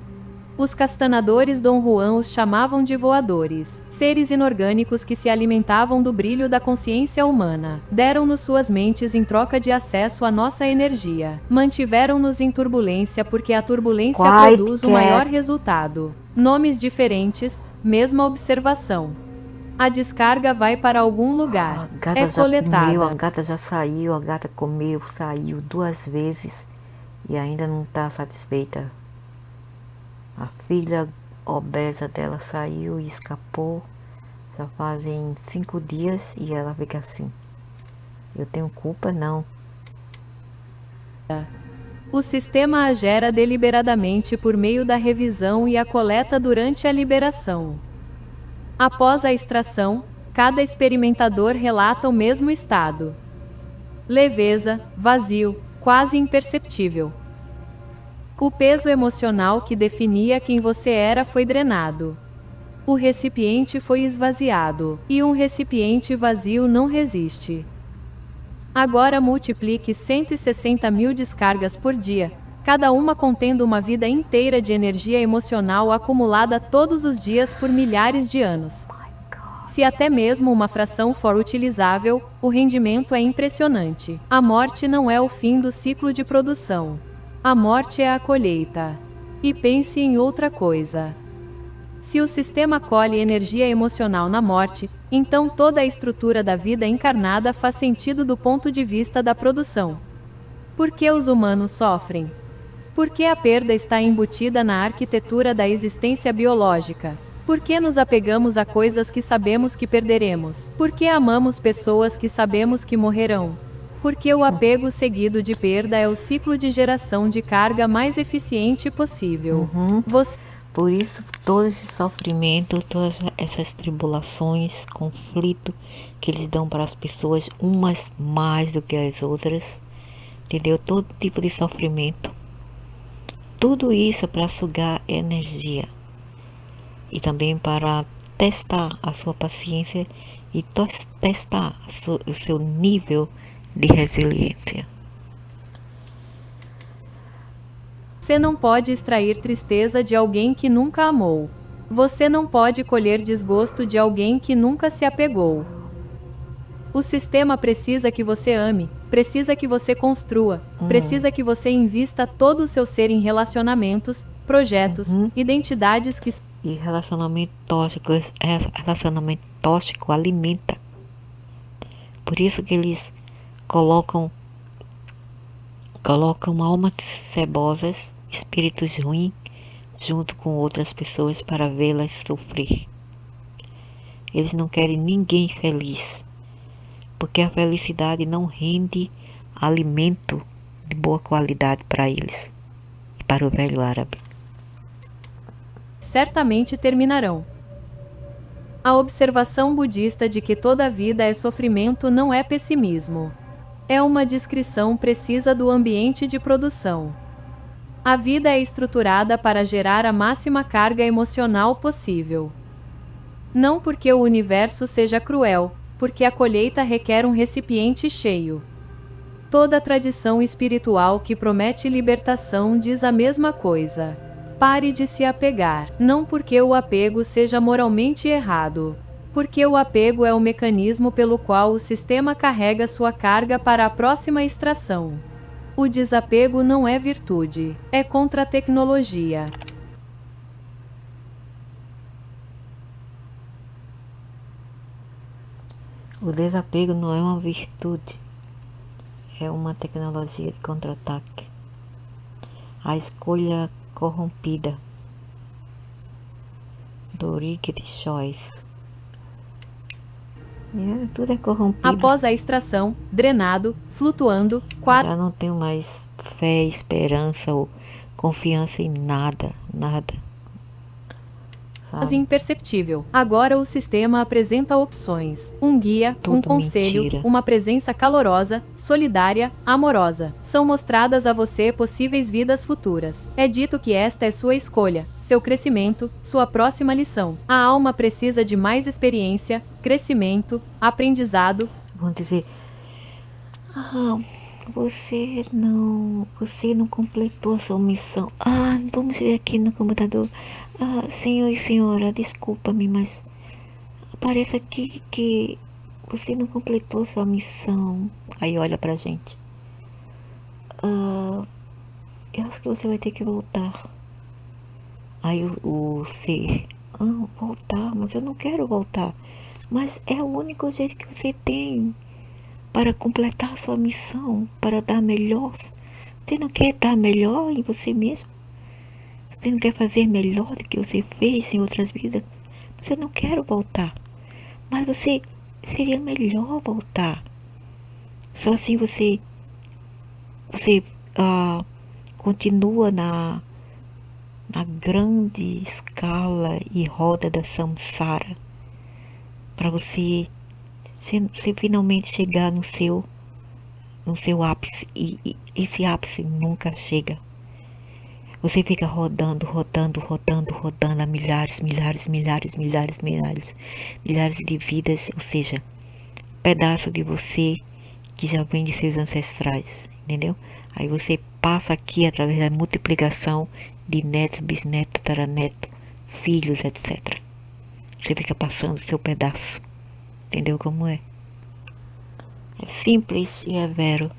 Os castanadores Dom Juan os chamavam de voadores, seres inorgânicos que se alimentavam do brilho da consciência humana. Deram-nos suas mentes em troca de acesso à nossa energia. Mantiveram-nos em turbulência porque a turbulência produz o maior resultado. Nomes diferentes, mesma observação. A descarga vai para algum lugar. A gata já coletada. comeu, a gata já saiu, a gata comeu, saiu 2 vezes e ainda não está satisfeita. A filha obesa dela saiu e escapou. Já fazem 5 dias e ela fica assim. Eu tenho culpa? Não. O sistema a gera deliberadamente por meio da revisão e a coleta durante a liberação. Após a extração, cada experimentador relata o mesmo estado. Leveza, vazio, quase imperceptível. O peso emocional que definia quem você era foi drenado. O recipiente foi esvaziado, e um recipiente vazio não resiste. Agora multiplique 160.000 descargas por dia, cada uma contendo uma vida inteira de energia emocional acumulada todos os dias por milhares de anos. Se até mesmo uma fração for utilizável, o rendimento é impressionante. A morte não é o fim do ciclo de produção. A morte é a colheita. E pense em outra coisa. Se o sistema colhe energia emocional na morte, então toda a estrutura da vida encarnada faz sentido do ponto de vista da produção. Por que os humanos sofrem? Por que a perda está embutida na arquitetura da existência biológica? Por que nos apegamos a coisas que sabemos que perderemos? Por que amamos pessoas que sabemos que morrerão? Porque o apego seguido de perda é o ciclo de geração de carga mais eficiente possível. Por isso, todo esse sofrimento, todas essas tribulações, conflito que eles dão para as pessoas, umas mais do que as outras, entendeu? Todo tipo de sofrimento. Tudo isso é para sugar energia. E também para testar a sua paciência e testar o seu nível de resiliência. Você não pode extrair tristeza de alguém que nunca amou. Você não pode colher desgosto de alguém que nunca se apegou. O sistema precisa que você ame, precisa que você construa, precisa que você invista todo o seu ser em relacionamentos, projetos, identidades que... E relacionamento tóxico alimenta. Por isso que eles colocam almas cebosas, espíritos ruins, junto com outras pessoas para vê-las sofrer. Eles não querem ninguém feliz, porque a felicidade não rende alimento de boa qualidade para eles e para o velho árabe. Certamente terminarão. A observação budista de que toda vida é sofrimento não é pessimismo. É uma descrição precisa do ambiente de produção. A vida é estruturada para gerar a máxima carga emocional possível. Não porque o universo seja cruel, porque a colheita requer um recipiente cheio. Toda a tradição espiritual que promete libertação diz a mesma coisa. Pare de se apegar, não porque o apego seja moralmente errado. Porque o apego é o mecanismo pelo qual o sistema carrega sua carga para a próxima extração. O desapego não é virtude, é contra a tecnologia. O desapego não é uma virtude, é uma tecnologia de contra-ataque. A escolha corrompida do Rickety Choice. Tudo é corrompido. Após a extração, drenado, flutuando, Já não tenho mais fé, esperança ou confiança em nada. Quase imperceptível. Agora o sistema apresenta opções. Um guia, um conselho, mentira. Uma presença calorosa, solidária, amorosa. São mostradas a você possíveis vidas futuras. É dito que esta é sua escolha, seu crescimento, sua próxima lição. A alma precisa de mais experiência, crescimento, aprendizado. Vão dizer, você não completou a sua missão. Vamos ver aqui no computador. Senhor e senhora, desculpa-me, mas parece aqui que você não completou a sua missão. Aí olha pra gente. Eu acho que você vai ter que voltar. Aí o ser, voltar, mas eu não quero voltar. Mas é o único jeito que você tem para completar a sua missão, para dar melhor. Você não quer dar melhor em você mesmo? Você não quer fazer melhor do que você fez em outras vidas? Você não quer voltar. Mas você seria melhor voltar. Só assim você continua na grande escala e roda da samsara, para você finalmente chegar no seu ápice, e esse ápice nunca chega. Você fica rodando há milhares de vidas, ou seja, pedaço de você que já vem de seus ancestrais, entendeu? Aí você passa aqui através da multiplicação de neto, bisneto, taraneto, filhos, etc. Você fica passando o seu pedaço. Entendeu como é? É simples e é vero.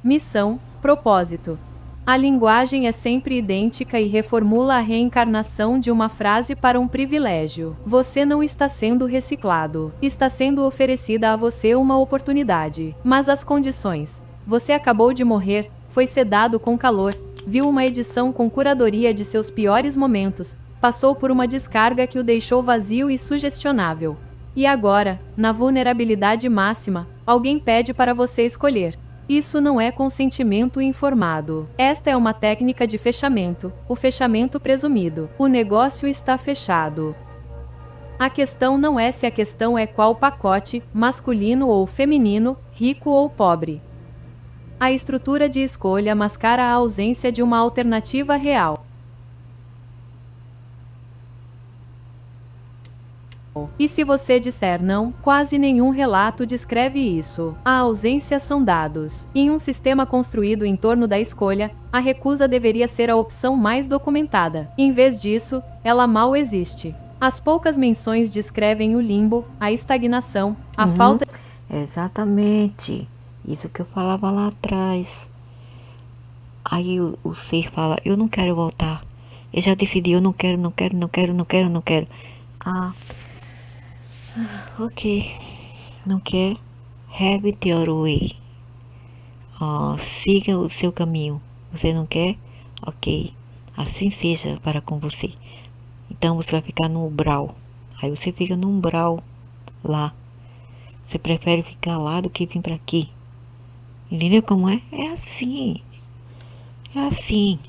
Missão, propósito. A linguagem é sempre idêntica e reformula a reencarnação de uma frase para um privilégio. Você não está sendo reciclado. Está sendo oferecida a você uma oportunidade. Mas as condições. Você acabou de morrer, foi sedado com calor, viu uma edição com curadoria de seus piores momentos, passou por uma descarga que o deixou vazio e sugestionável. E agora, na vulnerabilidade máxima, alguém pede para você escolher. Isso não é consentimento informado. Esta é uma técnica de fechamento, o fechamento presumido. O negócio está fechado. A questão não é se a questão é qual pacote, masculino ou feminino, rico ou pobre. A estrutura de escolha mascara a ausência de uma alternativa real. E se você disser não, quase nenhum relato descreve isso. A ausência são dados. Em um sistema construído em torno da escolha, a recusa deveria ser a opção mais documentada. Em vez disso, ela mal existe. As poucas menções descrevem o limbo, a estagnação, a falta... Exatamente. Isso que eu falava lá atrás. Aí o ser fala, eu não quero voltar. Eu já decidi, eu não quero. Ok. Não quer? Have it your way. Siga o seu caminho. Você não quer? Ok. Assim seja para com você. Então você vai ficar no umbral. Aí você fica no umbral lá. Você prefere ficar lá do que vir para aqui. Entendeu como é? É assim. É assim.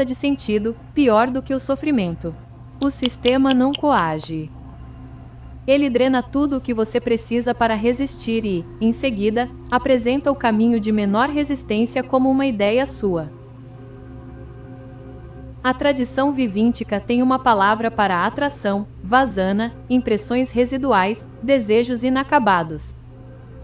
De sentido, pior do que o sofrimento. O sistema não coage. Ele drena tudo o que você precisa para resistir e, em seguida, apresenta o caminho de menor resistência como uma ideia sua. A tradição vivíntica tem uma palavra para atração, vasana, impressões residuais, desejos inacabados.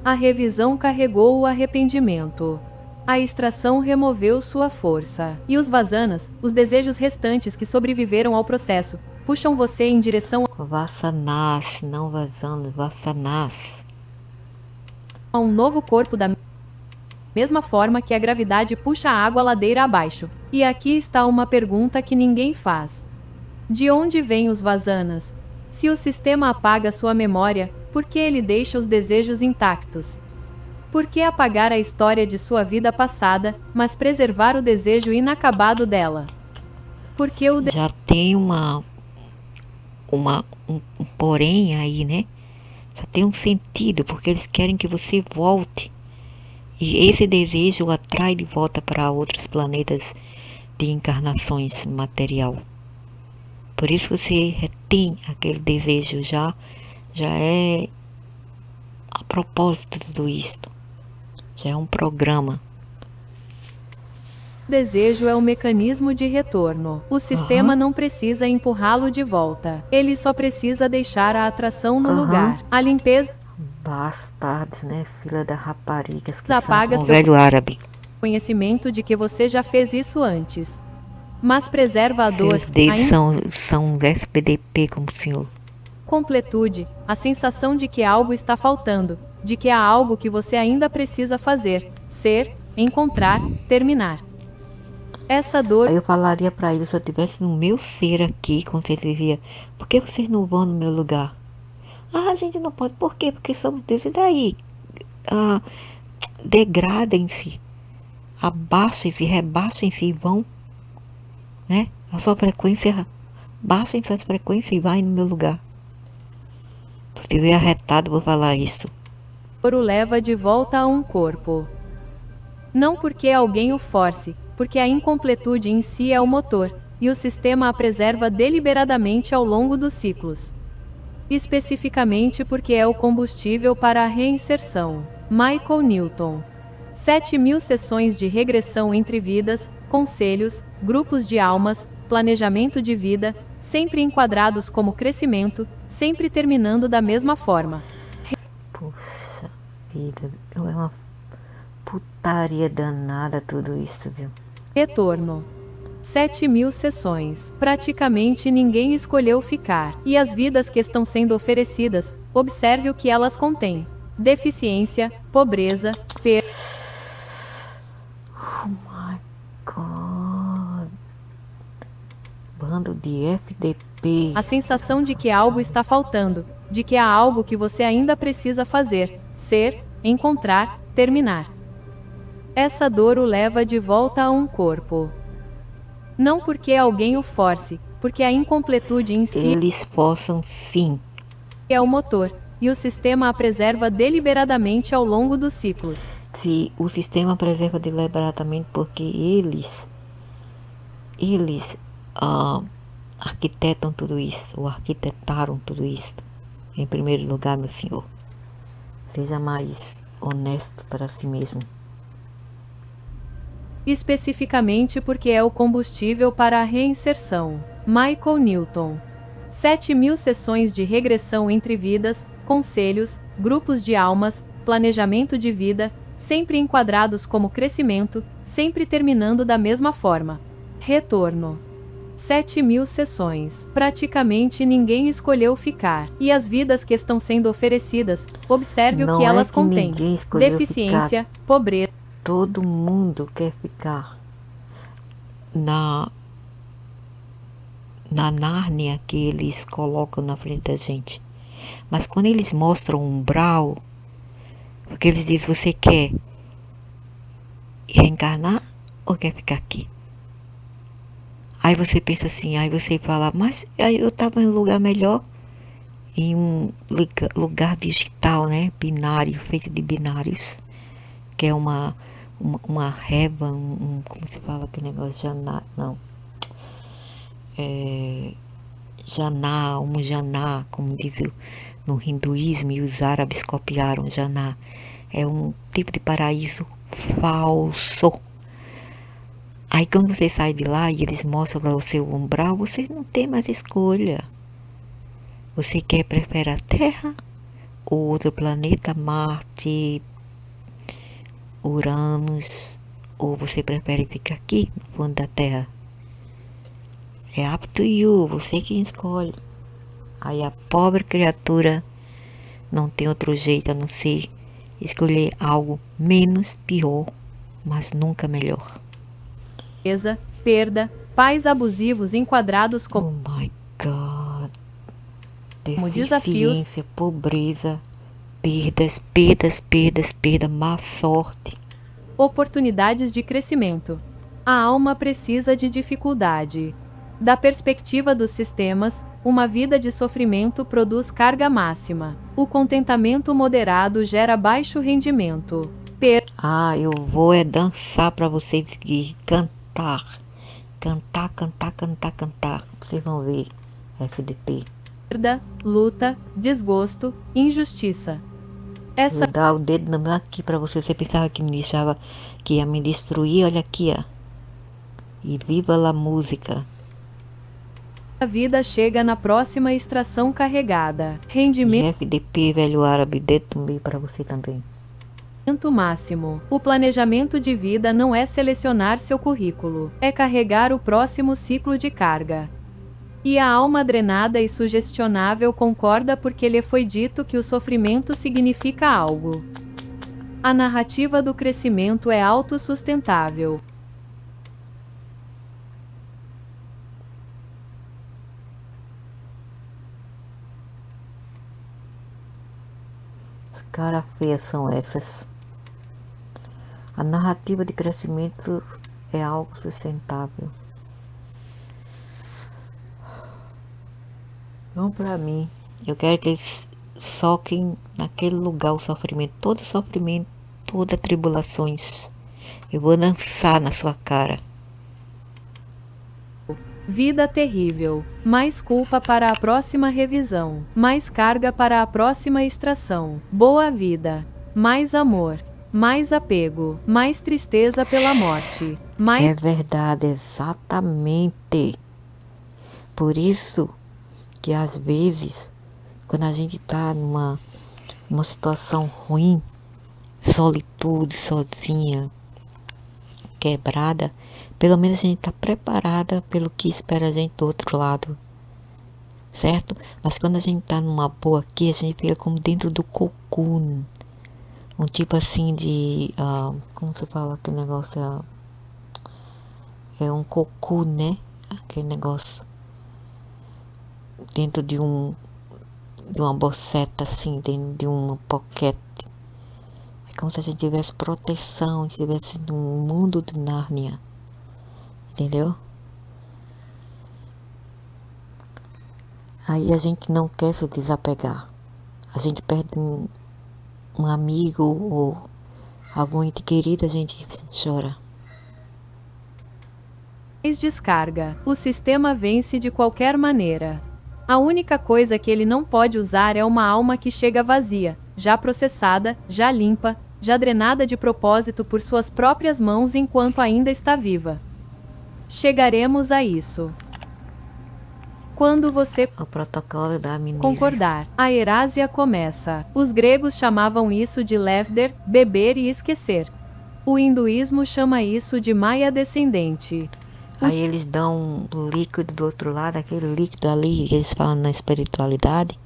A revisão carregou o arrependimento. A extração removeu sua força. E os vasanas, os desejos restantes que sobreviveram ao processo, puxam você em direção Vasanas, não vazando, vasanas. A um novo corpo da mesma forma que a gravidade puxa a água ladeira abaixo. E aqui está uma pergunta que ninguém faz. De onde vêm os vasanas? Se o sistema apaga sua memória, por que ele deixa os desejos intactos? Por que apagar a história de sua vida passada, mas preservar o desejo inacabado dela? Porque o já tem um porém aí, né? Já tem um sentido, porque eles querem que você volte. E esse desejo atrai de volta para outros planetas de encarnações material. Por isso você retém aquele desejo, já é a propósito de tudo isto. Já é um programa. Desejo é o mecanismo de retorno. O sistema não precisa empurrá-lo de volta. Ele só precisa deixar a atração no lugar. A limpeza Bastardos, né? Filha da raparigas que Apaga são um seu velho árabe. conhecimento de que você já fez isso antes. Mas preserva a dor, Seus dedos a são SPDP como o senhor. incompletude, a sensação de que algo está faltando, de que há algo que você ainda precisa fazer, ser, encontrar, terminar. Essa dor Aí eu falaria pra ele, se eu tivesse no meu ser aqui, quando vocês diziam, por que vocês não vão no meu lugar? Ah, a gente não pode. Por quê? Porque somos Deus. E daí? Ah, degradem-se, abaixem-se, rebaixem-se e vão, né? A sua frequência, baixem suas frequências e vai no meu lugar. Se estiver arretado, vou falar isso. o leva de volta a um corpo. Não porque alguém o force, porque a incompletude em si é o motor, e o sistema a preserva deliberadamente ao longo dos ciclos. Especificamente porque é o combustível para a reinserção. Michael Newton. 7.000 sessões de regressão entre vidas, conselhos, grupos de almas, planejamento de vida, sempre enquadrados como crescimento, sempre terminando da mesma forma. Puxa vida, é uma putaria danada tudo isso, viu? Retorno. 7.000 sessões. Praticamente ninguém escolheu ficar. E as vidas que estão sendo oferecidas, observe o que elas contêm: deficiência, pobreza, perda. Oh my God. Bando de FDP. A sensação de que algo está faltando, de que há algo que você ainda precisa fazer, ser, encontrar, terminar. Essa dor o leva de volta a um corpo. Não porque alguém o force, porque a incompletude em si Eles possam sim. é o motor, e o sistema a preserva deliberadamente ao longo dos ciclos. Se o sistema preserva deliberadamente porque eles arquitetam tudo isso, ou arquitetaram tudo isso. Em primeiro lugar, meu senhor, seja mais honesto para si mesmo. Especificamente porque é o combustível para a reinserção. Michael Newton. 7.000 sessões de regressão entre vidas, conselhos, grupos de almas, planejamento de vida, sempre enquadrados como crescimento, sempre terminando da mesma forma. Retorno. 7.000 sessões. Praticamente ninguém escolheu ficar. E as vidas que estão sendo oferecidas, observe o que elas contêm: ninguém escolheu deficiência, pobreza. Todo mundo quer ficar na Nárnia que eles colocam na frente da gente. Mas quando eles mostram um umbral, porque eles dizem, você quer reencarnar ou quer ficar aqui? Aí você pensa assim, aí você fala, mas aí eu estava em um lugar melhor, em um lugar digital, né? Binário, feito de binários, que é uma reva, como se fala aquele negócio, janá, não. Janá, janá, como diz no hinduísmo, e os árabes copiaram janá. É um tipo de paraíso falso. Aí quando você sai de lá e eles mostram para você o umbral, você não tem mais escolha. Você prefere a Terra ou outro planeta, Marte, Uranus, ou você prefere ficar aqui no fundo da Terra? É up to you, você quem escolhe. Aí a pobre criatura não tem outro jeito a não ser escolher algo menos pior, mas nunca melhor. Perda, pais abusivos enquadrados como Oh my God. desafios, Deficiência, pobreza, perda, má sorte. oportunidades de crescimento. A alma precisa de dificuldade. Da perspectiva dos sistemas, uma vida de sofrimento produz carga máxima. O contentamento moderado gera baixo rendimento. Eu vou dançar para vocês e cantar. Vocês vão ver, FDP. Perda, luta, desgosto, injustiça. Vou dar o dedo no meu aqui para você. Você pensava que me deixava, que ia me destruir? Olha aqui, ó. E viva a música. A vida chega na próxima extração carregada. Rendimento FDP, velho árabe, dedo no meio para você também. máximo. O planejamento de vida não é selecionar seu currículo, é carregar o próximo ciclo de carga. E a alma drenada e sugestionável concorda porque lhe foi dito que o sofrimento significa algo. A narrativa do crescimento é autossustentável. As caras feias são essas. A narrativa de crescimento é algo sustentável. Não para mim. Eu quero que eles soquem naquele lugar o sofrimento, toda tribulações. Eu vou dançar na sua cara. Vida terrível. Mais culpa para a próxima revisão. Mais carga para a próxima extração. Boa vida. Mais amor. Mais apego. Mais tristeza pela morte. Mais... É verdade, exatamente. Por isso que às vezes, quando a gente tá numa situação ruim, solitude, sozinha, quebrada, pelo menos a gente tá preparada pelo que espera a gente do outro lado, certo? Mas quando a gente tá numa boa aqui, a gente fica como dentro do cocoon, um tipo assim de, como se fala aquele negócio, é um cocoon, né? Aquele negócio dentro de uma boceta assim, dentro de uma pocket. É como se a gente tivesse proteção, estivesse no mundo de Nárnia. Entendeu? Aí a gente não quer se desapegar. A gente perde um amigo ou algum ente querido, a gente chora. Descarga. O sistema vence de qualquer maneira. A única coisa que ele não pode usar é uma alma que chega vazia, já processada, já limpa, já drenada de propósito por suas próprias mãos enquanto ainda está viva. Chegaremos a isso. Quando você O protocolo da menina. concordar, a Erásia começa. Os gregos chamavam isso de levder, beber e esquecer. O hinduísmo chama isso de Maya descendente. Aí eles dão um líquido do outro lado, aquele líquido ali, eles falam na espiritualidade,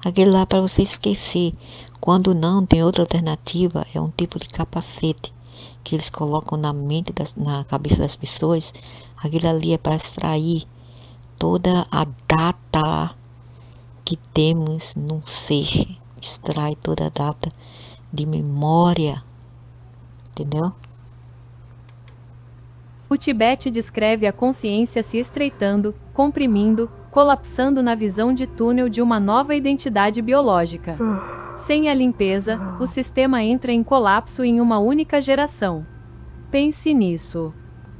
aquele lá para você esquecer. Quando não, tem outra alternativa, é um tipo de capacete que eles colocam na mente, na cabeça das pessoas. Aquilo ali é para extrair toda a data que temos num ser, extrai toda a data de memória, entendeu? O Tibete descreve a consciência se estreitando, comprimindo, colapsando na visão de túnel de uma nova identidade biológica. Sem a limpeza, o sistema entra em colapso em uma única geração. Pense nisso.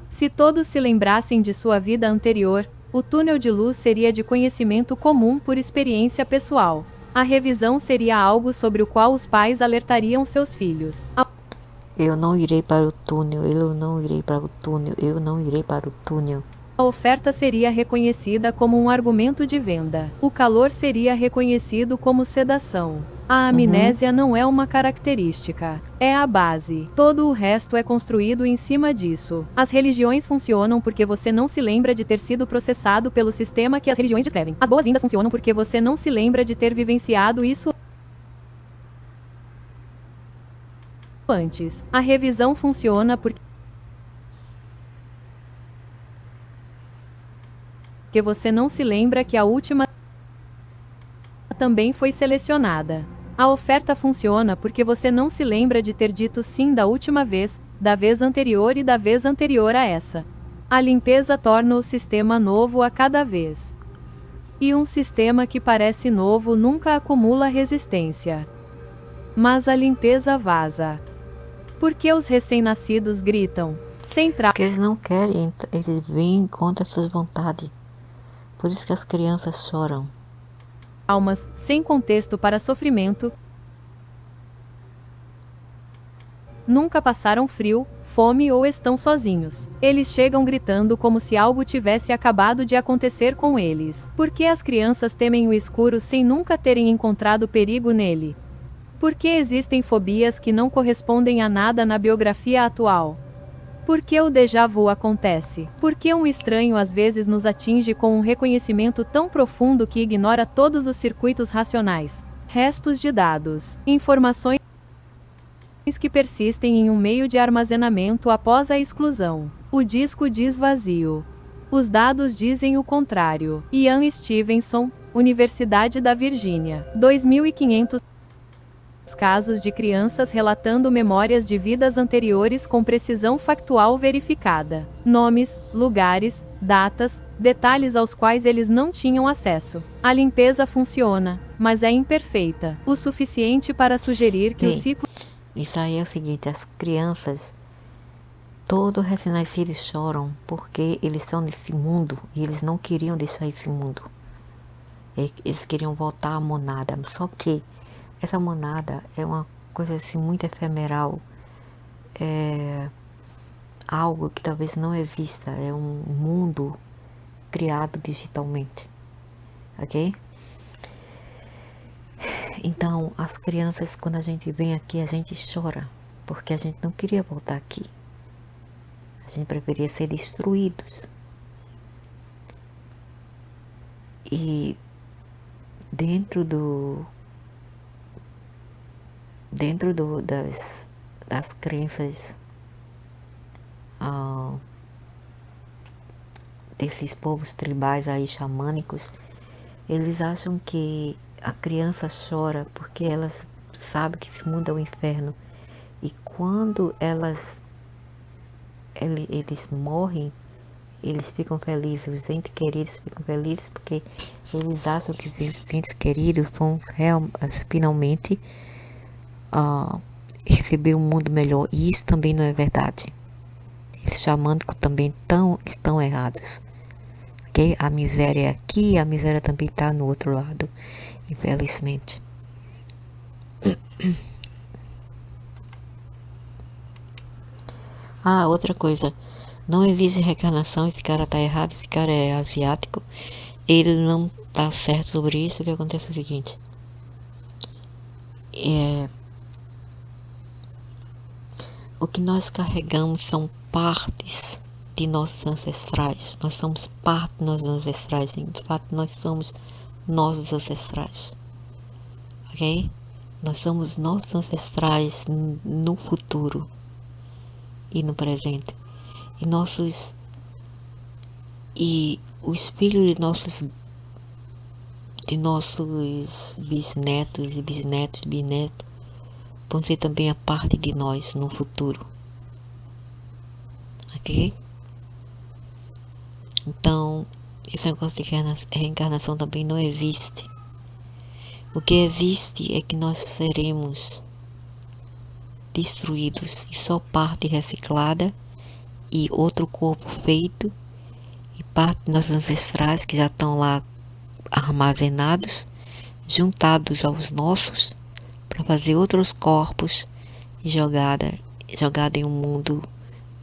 Se todos se lembrassem de sua vida anterior, o túnel de luz seria de conhecimento comum por experiência pessoal. A revisão seria algo sobre o qual os pais alertariam seus filhos. Eu não irei para o túnel, eu não irei para o túnel, eu não irei para o túnel. A oferta seria reconhecida como um argumento de venda. O calor seria reconhecido como sedação. A amnésia não é uma característica, é a base. Todo o resto é construído em cima disso. As religiões funcionam porque você não se lembra de ter sido processado pelo sistema que as religiões descrevem. As boas-vindas funcionam porque você não se lembra de ter vivenciado isso antes. A revisão funciona porque você não se lembra que a última também foi selecionada. A oferta funciona porque você não se lembra de ter dito sim da última vez, da vez anterior e da vez anterior a essa. A limpeza torna o sistema novo a cada vez. E um sistema que parece novo nunca acumula resistência. Mas a limpeza vaza. Por que os recém-nascidos gritam? Porque eles não querem, eles vêm contra as suas vontades. Por isso que as crianças choram. Almas, sem contexto para sofrimento, nunca passaram frio, fome ou estão sozinhos. Eles chegam gritando como se algo tivesse acabado de acontecer com eles. Por que as crianças temem o escuro sem nunca terem encontrado perigo nele? Por que existem fobias que não correspondem a nada na biografia atual? Por que o déjà vu acontece? Por que um estranho às vezes nos atinge com um reconhecimento tão profundo que ignora todos os circuitos racionais? Restos de dados, informações que persistem em um meio de armazenamento após a exclusão. O disco diz vazio. Os dados dizem o contrário. Ian Stevenson, Universidade da Virgínia. 2.500 casos de crianças relatando memórias de vidas anteriores com precisão factual verificada. Nomes, lugares, datas, detalhes aos quais eles não tinham acesso. A limpeza funciona, mas é imperfeita, o suficiente para sugerir que o ciclo... Isso aí é o seguinte, as crianças, todos recém-nascidos choram porque eles estão nesse mundo e eles não queriam deixar esse mundo. Eles queriam voltar à monada, só que essa monada é uma coisa assim muito efemeral, é algo que talvez não exista, é um mundo criado digitalmente, ok? Então, as crianças, quando a gente vem aqui, a gente chora, porque a gente não queria voltar aqui. A gente preferia ser destruídos. E dentro das crenças desses povos tribais aí xamânicos, eles acham que a criança chora porque elas sabem que esse mundo é o inferno, e quando eles morrem, eles ficam felizes, os entes queridos ficam felizes porque eles acham que os entes queridos vão finalmente receber um mundo melhor, e isso também não é verdade. Esses xamânicos também estão errados, ok? A miséria é aqui, a miséria também está no outro lado, infelizmente. Outra coisa, não existe reencarnação, esse cara tá errado, esse cara é asiático, ele não tá certo sobre isso. O que acontece é o seguinte, o que nós carregamos são partes de nossos ancestrais. Nós somos parte dos nossos ancestrais. De fato, nós somos nossos ancestrais. Ok? Nós somos nossos ancestrais no futuro e no presente. E os filhos de nossos bisnetos e bisnetos, vão ser também a parte de nós no futuro, ok? Então, esse negócio de reencarnação também não existe. O que existe é que nós seremos destruídos e só parte reciclada e outro corpo feito, e parte dos nossos ancestrais que já estão lá armazenados, juntados aos nossos, para fazer outros corpos e jogada em um mundo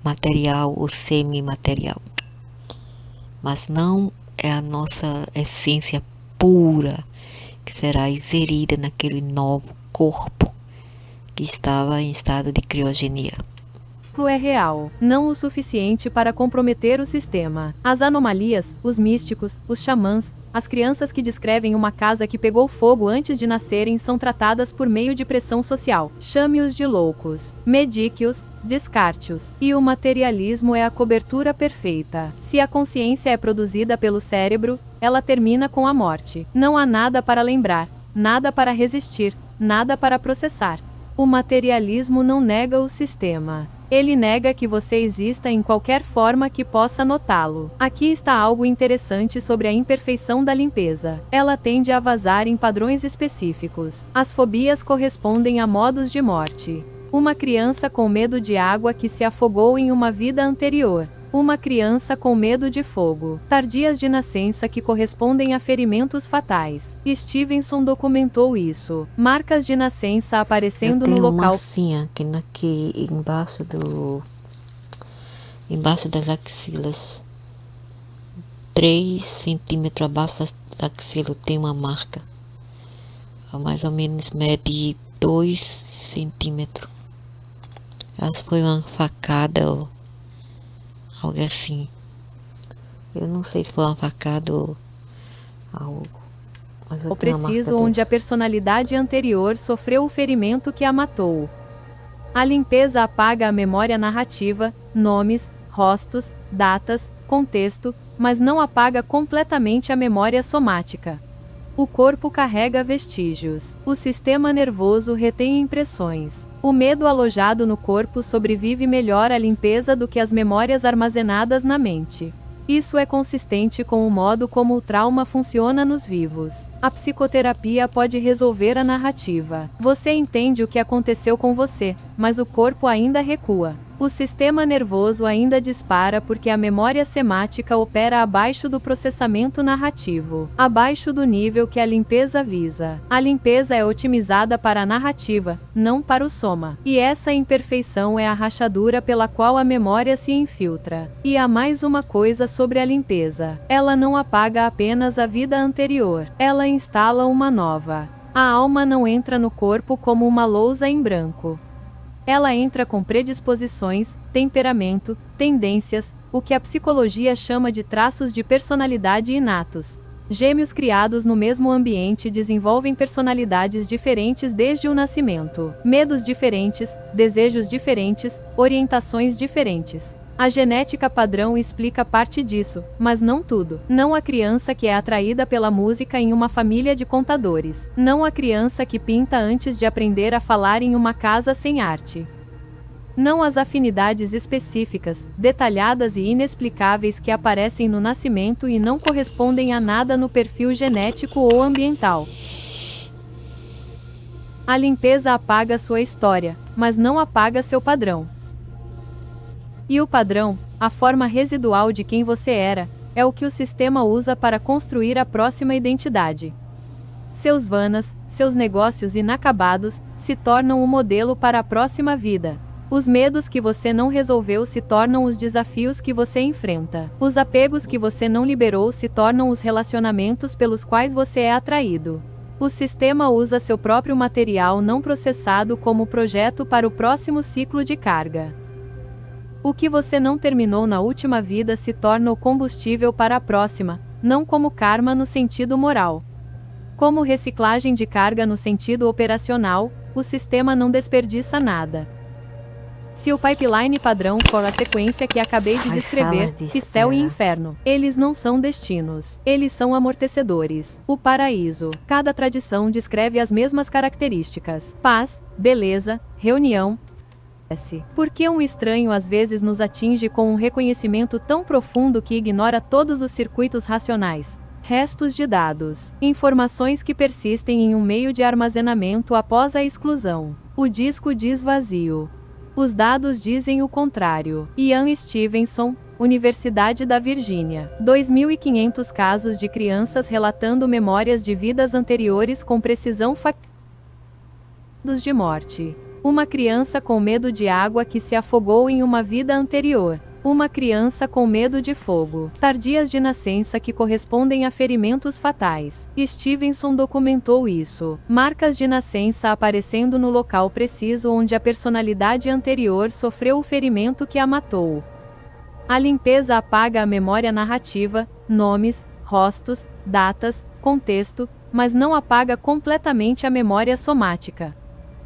material ou semi-material. Mas não é a nossa essência pura que será inserida naquele novo corpo que estava em estado de criogenia. É real, não o suficiente para comprometer o sistema. As anomalias, os místicos, os xamãs, as crianças que descrevem uma casa que pegou fogo antes de nascerem são tratadas por meio de pressão social. Chame-os de loucos, medíquios, descarte-os. E o materialismo é a cobertura perfeita. Se a consciência é produzida pelo cérebro, ela termina com a morte. Não há nada para lembrar, nada para resistir, nada para processar. O materialismo não nega o sistema. Ele nega que você exista em qualquer forma que possa notá-lo. Aqui está algo interessante sobre a imperfeição da limpeza. Ela tende a vazar em padrões específicos. As fobias correspondem a modos de morte. Uma criança com medo de água que se afogou em uma vida anterior. Uma criança com medo de fogo. Tardias de nascença que correspondem a ferimentos fatais. Stevenson documentou isso. Marcas de nascença aparecendo no local. Uma massinha aqui embaixo embaixo das axilas. 3 centímetros abaixo da axila tem uma marca. Mais ou menos mede 2 centímetros. Acho que foi uma facada ou algo assim. Eu não sei se foi uma facada ou algo. Mas O preciso onde a personalidade anterior sofreu o ferimento que a matou. A limpeza apaga a memória narrativa, nomes, rostos, datas, contexto, mas não apaga completamente a memória somática. O corpo carrega vestígios. O sistema nervoso retém impressões. O medo alojado no corpo sobrevive melhor à limpeza do que as memórias armazenadas na mente. Isso é consistente com o modo como o trauma funciona nos vivos. A psicoterapia pode resolver a narrativa. Você entende o que aconteceu com você, mas o corpo ainda recua. O sistema nervoso ainda dispara porque a memória semática opera abaixo do processamento narrativo, abaixo do nível que a limpeza visa. A limpeza é otimizada para a narrativa, não para o soma. E essa imperfeição é a rachadura pela qual a memória se infiltra. E há mais uma coisa sobre a limpeza. Ela não apaga apenas a vida anterior, ela instala uma nova. A alma não entra no corpo como uma lousa em branco. Ela entra com predisposições, temperamento, tendências, o que a psicologia chama de traços de personalidade inatos. Gêmeos criados no mesmo ambiente desenvolvem personalidades diferentes desde o nascimento. Medos diferentes, desejos diferentes, orientações diferentes. A genética padrão explica parte disso, mas não tudo. Não a criança que é atraída pela música em uma família de contadores. Não a criança que pinta antes de aprender a falar em uma casa sem arte. Não as afinidades específicas, detalhadas e inexplicáveis que aparecem no nascimento e não correspondem a nada no perfil genético ou ambiental. A limpeza apaga sua história, mas não apaga seu padrão. E o padrão, a forma residual de quem você era, é o que o sistema usa para construir a próxima identidade. Seus vanas, seus negócios inacabados, se tornam o modelo para a próxima vida. Os medos que você não resolveu se tornam os desafios que você enfrenta. Os apegos que você não liberou se tornam os relacionamentos pelos quais você é atraído. O sistema usa seu próprio material não processado como projeto para o próximo ciclo de carga. O que você não terminou na última vida se torna o combustível para a próxima, não como karma no sentido moral. Como reciclagem de carga no sentido operacional, o sistema não desperdiça nada. Se o pipeline padrão for a sequência que acabei de descrever, que céu e inferno, eles não são destinos, eles são amortecedores. O paraíso. Cada tradição descreve as mesmas características: paz, beleza, reunião. Por que um estranho às vezes nos atinge com um reconhecimento tão profundo que ignora todos os circuitos racionais? Restos de dados. Informações que persistem em um meio de armazenamento após a exclusão. O disco diz vazio. Os dados dizem o contrário. Ian Stevenson, Universidade da Virgínia. 2.500 casos de crianças relatando memórias de vidas anteriores com precisão de morte. Uma criança com medo de água que se afogou em uma vida anterior. Uma criança com medo de fogo. Tardias de nascença que correspondem a ferimentos fatais. Stevenson documentou isso. Marcas de nascença aparecendo no local preciso onde a personalidade anterior sofreu o ferimento que a matou. A limpeza apaga a memória narrativa, nomes, rostos, datas, contexto, mas não apaga completamente a memória somática.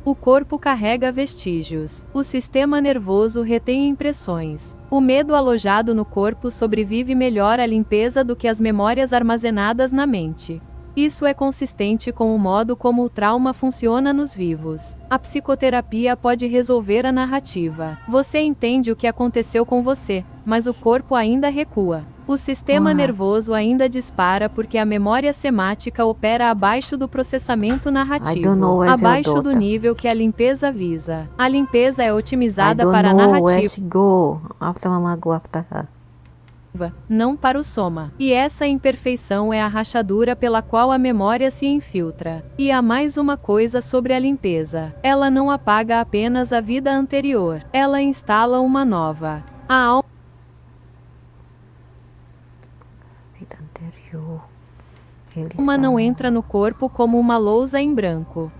O corpo carrega vestígios. O sistema nervoso retém impressões. O medo alojado no corpo sobrevive melhor à limpeza do que as memórias armazenadas na mente. Isso é consistente com o modo como o trauma funciona nos vivos. A psicoterapia pode resolver a narrativa. Você entende o que aconteceu com você, mas o corpo ainda recua. O sistema nervoso ainda dispara porque a memória semática opera abaixo do processamento narrativo, abaixo do nível que a limpeza visa. A limpeza é otimizada para a narrativa, não para o soma. E essa imperfeição é a rachadura pela qual a memória se infiltra. E há mais uma coisa sobre a limpeza. Ela não apaga apenas a vida anterior, ela instala uma nova. A alma ele Uma está... não entra no corpo como uma lousa em branco.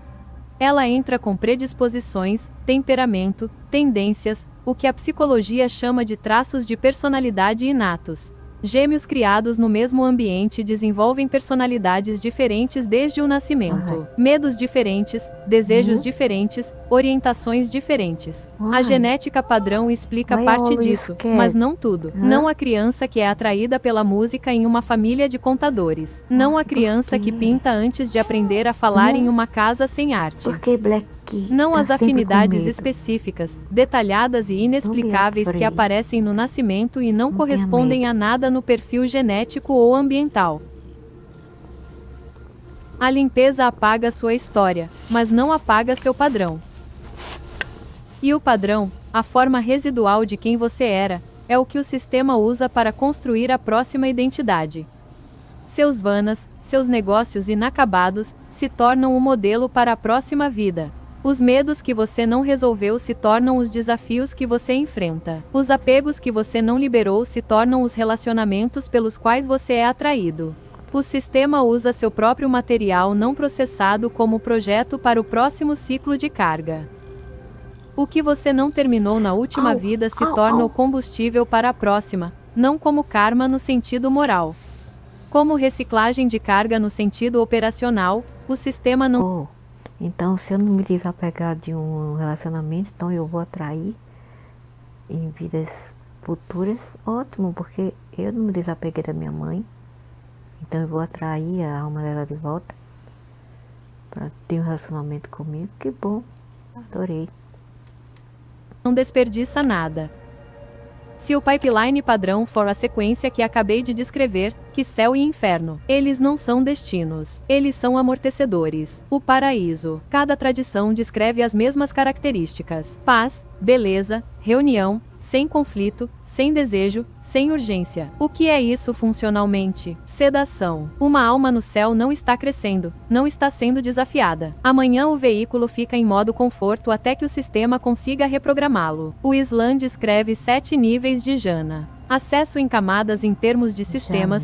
Ela entra com predisposições, temperamento, tendências, o que a psicologia chama de traços de personalidade inatos. Gêmeos criados no mesmo ambiente desenvolvem personalidades diferentes desde o nascimento. Medos diferentes, desejos diferentes, orientações diferentes. A genética padrão explica parte disso, mas não tudo. Não a criança que é atraída pela música em uma família de contadores. Não a criança que pinta antes de aprender a falar em uma casa sem arte. Porque Black Não tá as sempre com afinidades medo. específicas, detalhadas e inexplicáveis que afraid. aparecem no nascimento e não Não tenha correspondem medo. a nada no perfil genético ou ambiental. A limpeza apaga sua história, mas não apaga seu padrão. E o padrão, a forma residual de quem você era, é o que o sistema usa para construir a próxima identidade. Seus vanas, seus negócios inacabados, se tornam o modelo para a próxima vida. Os medos que você não resolveu se tornam os desafios que você enfrenta. Os apegos que você não liberou se tornam os relacionamentos pelos quais você é atraído. O sistema usa seu próprio material não processado como projeto para o próximo ciclo de carga. O que você não terminou na última vida se torna o combustível para a próxima, não como karma no sentido moral. Como reciclagem de carga no sentido operacional, o sistema não... Então, se eu não me desapegar de um relacionamento, então eu vou atrair em vidas futuras, ótimo, porque eu não me desapeguei da minha mãe, então eu vou atrair a alma dela de volta para ter um relacionamento comigo. Que bom, adorei. Não desperdiça nada. Se o pipeline padrão for a sequência que acabei de descrever, que céu e inferno, eles não são destinos, eles são amortecedores. O paraíso. Cada tradição descreve as mesmas características: paz, beleza, reunião, sem conflito, sem desejo, sem urgência. O que é isso funcionalmente? Sedação. Uma alma no céu não está crescendo, não está sendo desafiada. Amanhã o veículo fica em modo conforto até que o sistema consiga reprogramá-lo. O Islã descreve 7 níveis de jhana. Acesso em camadas em termos de sistemas,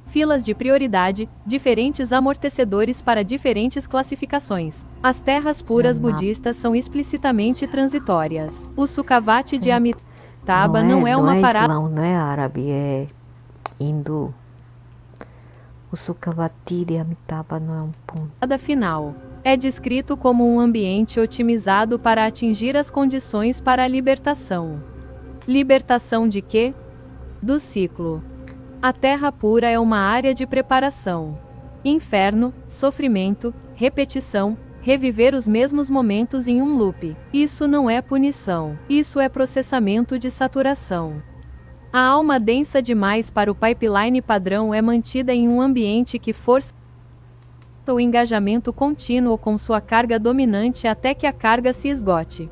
filas de prioridade, diferentes amortecedores para diferentes classificações. As terras puras budistas são explicitamente transitórias. O Sukhavati de Amitabha não é uma parada... Não é árabe, é hindu. O Sukhavati de Amitabha não é um ponto final. É descrito como um ambiente otimizado para atingir as condições para a libertação. Libertação de quê? Do ciclo. A terra pura é uma área de preparação. Inferno, sofrimento, repetição, reviver os mesmos momentos em um loop. Isso não é punição, isso é processamento de saturação. A alma densa demais para o pipeline padrão é mantida em um ambiente que força o engajamento contínuo com sua carga dominante até que a carga se esgote.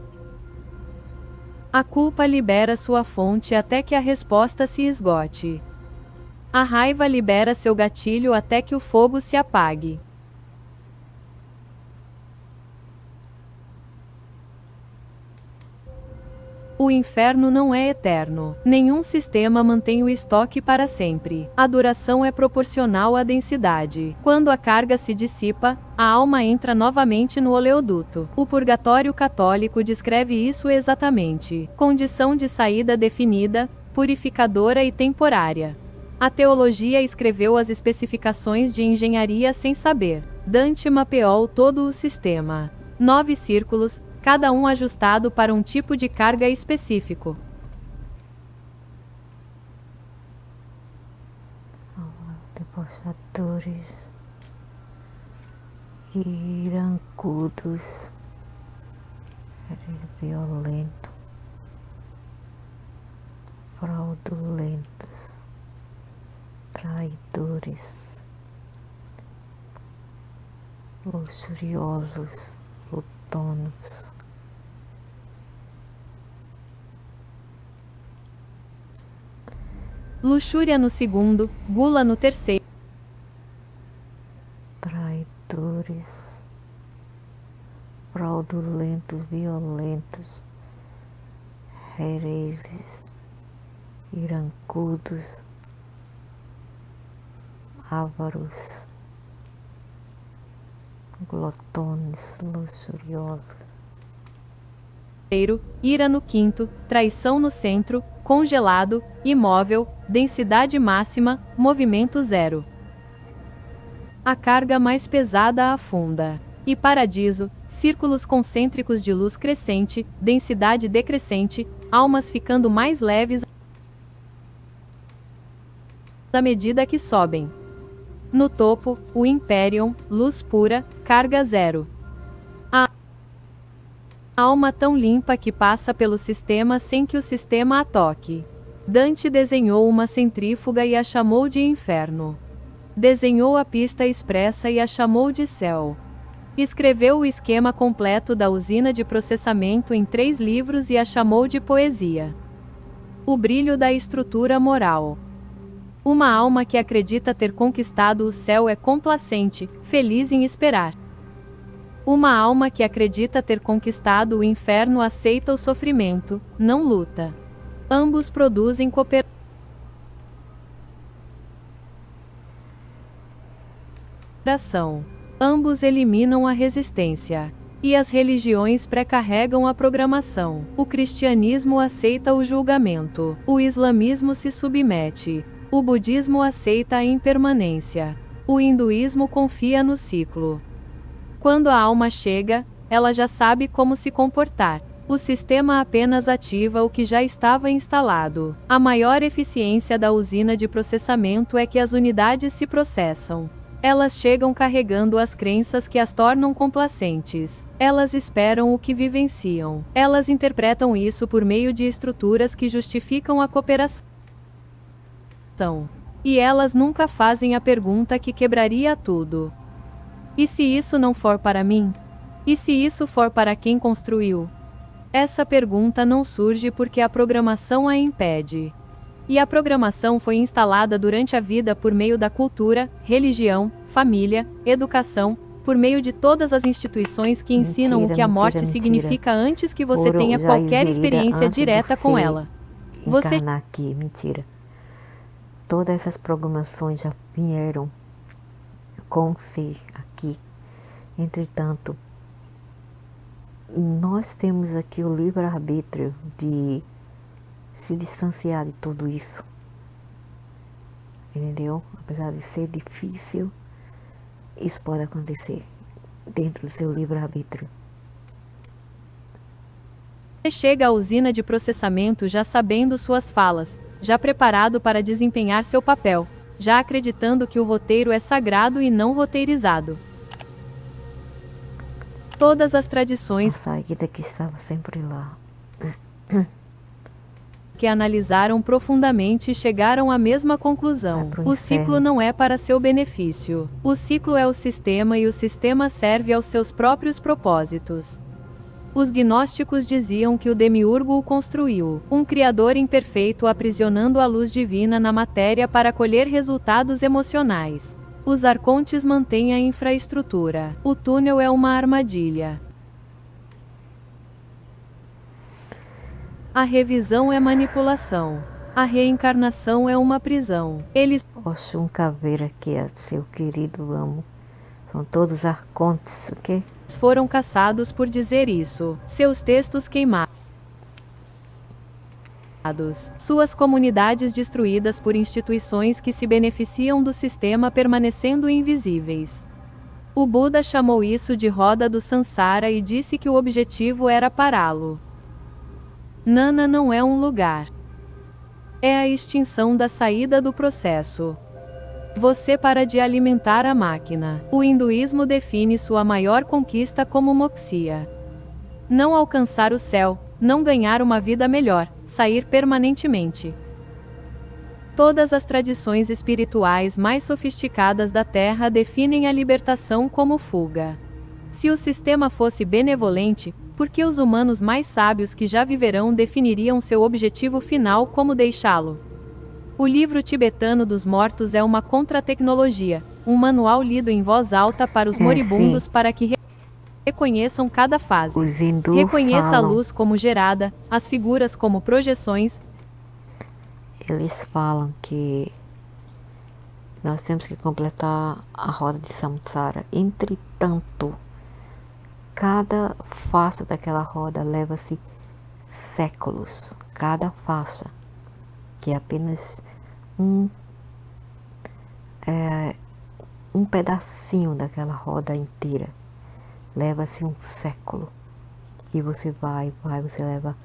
A culpa libera sua fonte até que a resposta se esgote. A raiva libera seu gatilho até que o fogo se apague. O inferno não é eterno. Nenhum sistema mantém o estoque para sempre. A duração é proporcional à densidade. Quando a carga se dissipa, a alma entra novamente no oleoduto. O purgatório católico descreve isso exatamente. Condição de saída definida, purificadora e temporária. A teologia escreveu as especificações de engenharia sem saber. Dante mapeou todo o sistema. 9 círculos, cada um ajustado para um tipo de carga específico. Debochadores, irancudos, violento, fraudulentos, traidores, luxuriosos, glutonos, luxúria no segundo, gula no terceiro. traidores, fraudulentos, violentos, hereses, irancudos, ávaros, glotones, luxuriosos. Ira no quinto, traição no centro, congelado, imóvel, densidade máxima, movimento zero. A carga mais pesada afunda. E paradiso, círculos concêntricos de luz crescente, densidade decrescente, almas ficando mais leves à medida que sobem. No topo, o Imperium, luz pura, carga zero. A alma tão limpa que passa pelo sistema sem que o sistema a toque. Dante desenhou uma centrífuga e a chamou de inferno. Desenhou a pista expressa e a chamou de céu. Escreveu o esquema completo da usina de processamento em 3 livros e a chamou de poesia. O brilho da estrutura moral. Uma alma que acredita ter conquistado o céu é complacente, feliz em esperar. Uma alma que acredita ter conquistado o inferno aceita o sofrimento, não luta. Ambos produzem cooperação. Ambos eliminam a resistência. E as religiões pré-carregam a programação. O cristianismo aceita o julgamento. O islamismo se submete. O budismo aceita a impermanência. O hinduísmo confia no ciclo. Quando a alma chega, ela já sabe como se comportar. O sistema apenas ativa o que já estava instalado. A maior eficiência da usina de processamento é que as unidades se processam. Elas chegam carregando as crenças que as tornam complacentes. Elas esperam o que vivenciam. Elas interpretam isso por meio de estruturas que justificam a cooperação. E elas nunca fazem a pergunta que quebraria tudo. E se isso não for para mim? E se isso for para quem construiu? Essa pergunta não surge porque a programação a impede. E a programação foi instalada durante a vida por meio da cultura, religião, família, educação, por meio de todas as instituições que ensinam o que a morte significa antes que você tenha qualquer experiência direta com ela. Você encarnar aqui, mentira. Todas essas programações já vieram com si aqui. Entretanto, nós temos aqui o livre-arbítrio de se distanciar de tudo isso, entendeu? Apesar de ser difícil, isso pode acontecer dentro do seu livre-arbítrio. Você chega à usina de processamento já sabendo suas falas, já preparado para desempenhar seu papel, já acreditando que o roteiro é sagrado e não roteirizado. Todas as tradições A saída que estava sempre lá. que analisaram profundamente chegaram à mesma conclusão. O ciclo não é para seu benefício. O ciclo é o sistema e o sistema serve aos seus próprios propósitos. Os gnósticos diziam que o demiurgo o construiu, um criador imperfeito aprisionando a luz divina na matéria para colher resultados emocionais. Os arcontes mantêm a infraestrutura. O túnel é uma armadilha. A revisão é manipulação. A reencarnação é uma prisão. Eles Oxum Caveira, que é seu querido amo. São todos arcontes, ok? foram caçados por dizer isso. Seus textos queimados. Suas comunidades destruídas por instituições que se beneficiam do sistema permanecendo invisíveis. O Buda chamou isso de roda do Sansara e disse que o objetivo era pará-lo. Nana não é um lugar. É a extinção da saída do processo. Você para de alimentar a máquina. O hinduísmo define sua maior conquista como moksha. Não alcançar o céu, não ganhar uma vida melhor, sair permanentemente. Todas as tradições espirituais mais sofisticadas da Terra definem a libertação como fuga. Se o sistema fosse benevolente, por que os humanos mais sábios que já viverão definiriam seu objetivo final como deixá-lo? O livro tibetano dos mortos é uma contra-tecnologia, um manual lido em voz alta para os moribundos para que reconheçam cada fase. Os hindus Reconheça a falam, luz como gerada, as figuras como projeções. eles falam que Nós temos que completar a roda de samsara. Entretanto, cada faixa daquela roda leva-se séculos. Cada faixa, que é apenas um pedacinho daquela roda inteira, leva-se um século. E você você leva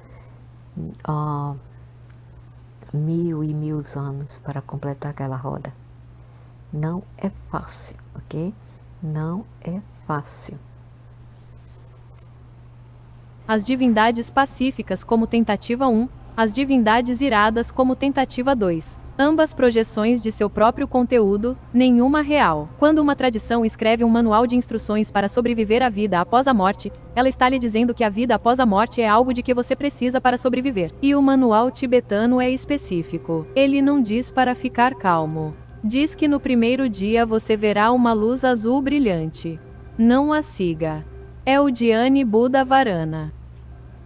1000 e 1000 anos para completar aquela roda. Não é fácil, ok? Não é fácil. As divindades pacíficas como tentativa 1, as divindades iradas como tentativa 2. Ambas projeções de seu próprio conteúdo, nenhuma real. Quando uma tradição escreve um manual de instruções para sobreviver à vida após a morte, ela está lhe dizendo que a vida após a morte é algo de que você precisa para sobreviver. E o manual tibetano é específico. Ele não diz para ficar calmo. Diz que no primeiro dia você verá uma luz azul brilhante. Não a siga. É o Dhyani Buddha Varana.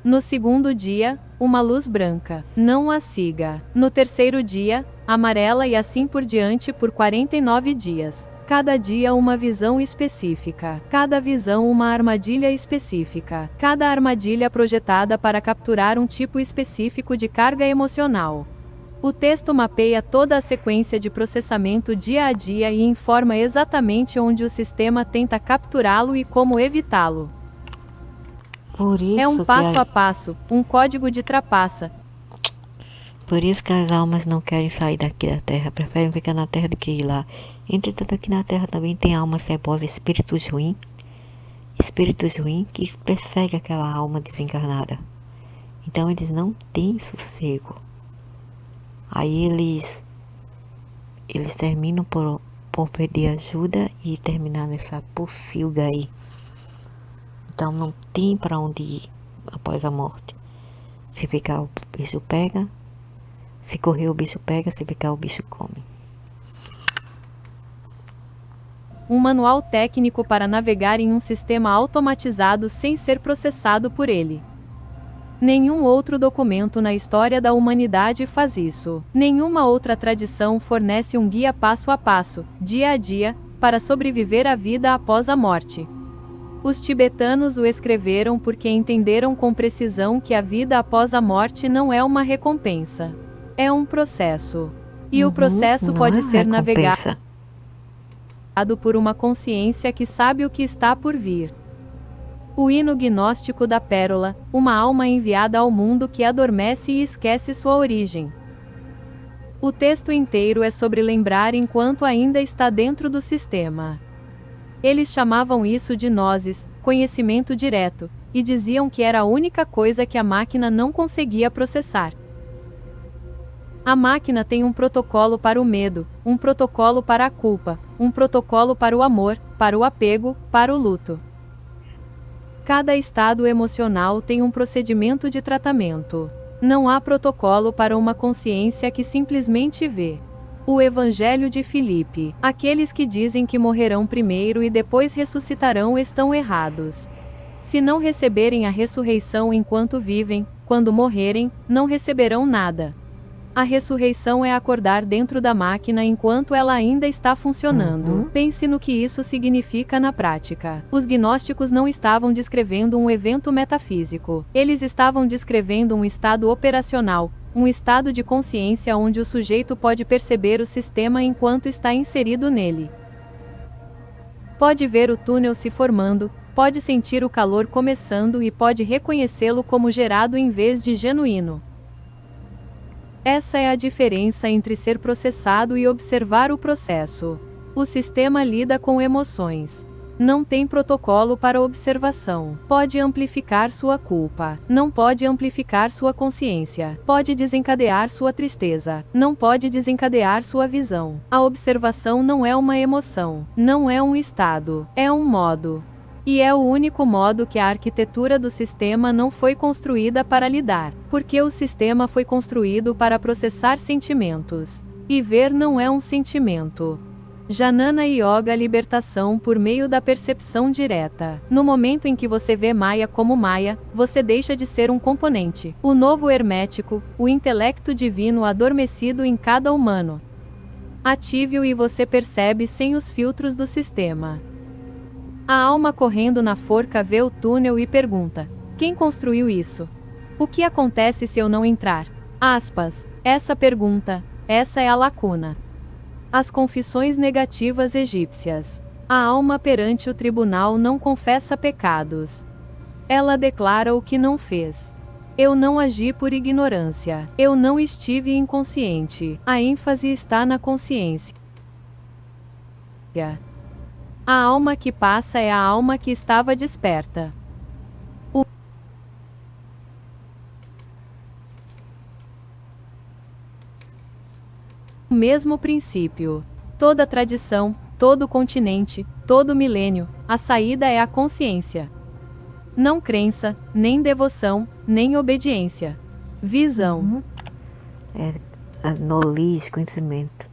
No segundo dia, uma luz branca. Não a siga. No terceiro dia, amarela e assim por diante por 49 dias. Cada dia uma visão específica. Cada visão uma armadilha específica. Cada armadilha projetada para capturar um tipo específico de carga emocional. O texto mapeia toda a sequência de processamento dia a dia e informa exatamente onde o sistema tenta capturá-lo e como evitá-lo. É um passo a passo, um código de trapaça. Por isso que as almas não querem sair daqui da Terra, preferem ficar na Terra do que ir lá. Entretanto, aqui na Terra também tem almas cebosas, espíritos ruins que perseguem aquela alma desencarnada. Então eles não têm sossego. Aí eles terminam por pedir ajuda e terminar nessa pocilga aí. Então não tem para onde ir após a morte. Se ficar, o bicho pega. Se correr, o bicho pega. Se ficar, o bicho come. Um manual técnico para navegar em um sistema automatizado sem ser processado por ele. Nenhum outro documento na história da humanidade faz isso. Nenhuma outra tradição fornece um guia passo a passo, dia a dia, para sobreviver à vida após a morte. Os tibetanos o escreveram porque entenderam com precisão que a vida após a morte não é uma recompensa. É um processo. E o processo pode ser navegado por uma consciência que sabe o que está por vir. O hino gnóstico da pérola, uma alma enviada ao mundo que adormece e esquece sua origem. O texto inteiro é sobre lembrar enquanto ainda está dentro do sistema. Eles chamavam isso de gnosis, conhecimento direto, e diziam que era a única coisa que a máquina não conseguia processar. A máquina tem um protocolo para o medo, um protocolo para a culpa, um protocolo para o amor, para o apego, para o luto. Cada estado emocional tem um procedimento de tratamento. Não há protocolo para uma consciência que simplesmente vê. O Evangelho de Filipe. Aqueles que dizem que morrerão primeiro e depois ressuscitarão estão errados. Se não receberem a ressurreição enquanto vivem, quando morrerem, não receberão nada. A ressurreição é acordar dentro da máquina enquanto ela ainda está funcionando. Pense no que isso significa na prática. Os gnósticos não estavam descrevendo um evento metafísico. Eles estavam descrevendo um estado operacional, um estado de consciência onde o sujeito pode perceber o sistema enquanto está inserido nele. Pode ver o túnel se formando, pode sentir o calor começando e pode reconhecê-lo como gerado em vez de genuíno. Essa é a diferença entre ser processado e observar o processo. O sistema lida com emoções. Não tem protocolo para observação. Pode amplificar sua culpa. Não pode amplificar sua consciência. Pode desencadear sua tristeza. Não pode desencadear sua visão. A observação não é uma emoção. Não é um estado. É um modo. E é o único modo que a arquitetura do sistema não foi construída para lidar, porque o sistema foi construído para processar sentimentos. E ver não é um sentimento. Jnana Yoga libertação por meio da percepção direta. No momento em que você vê Maya como Maya, você deixa de ser um componente. O novo hermético, o intelecto divino adormecido em cada humano. Ative-o e você percebe sem os filtros do sistema. A alma correndo na forca vê o túnel e pergunta: quem construiu isso? O que acontece se eu não entrar? Aspas. Essa pergunta, essa é a lacuna. As confissões negativas egípcias. A alma perante o tribunal não confessa pecados. Ela declara o que não fez. Eu não agi por ignorância. Eu não estive inconsciente. A ênfase está na consciência. A alma que passa é a alma que estava desperta. O mesmo princípio. Toda tradição, todo continente, todo milênio, a saída é a consciência. Não crença, nem devoção, nem obediência. Visão. Knowledge, conhecimento.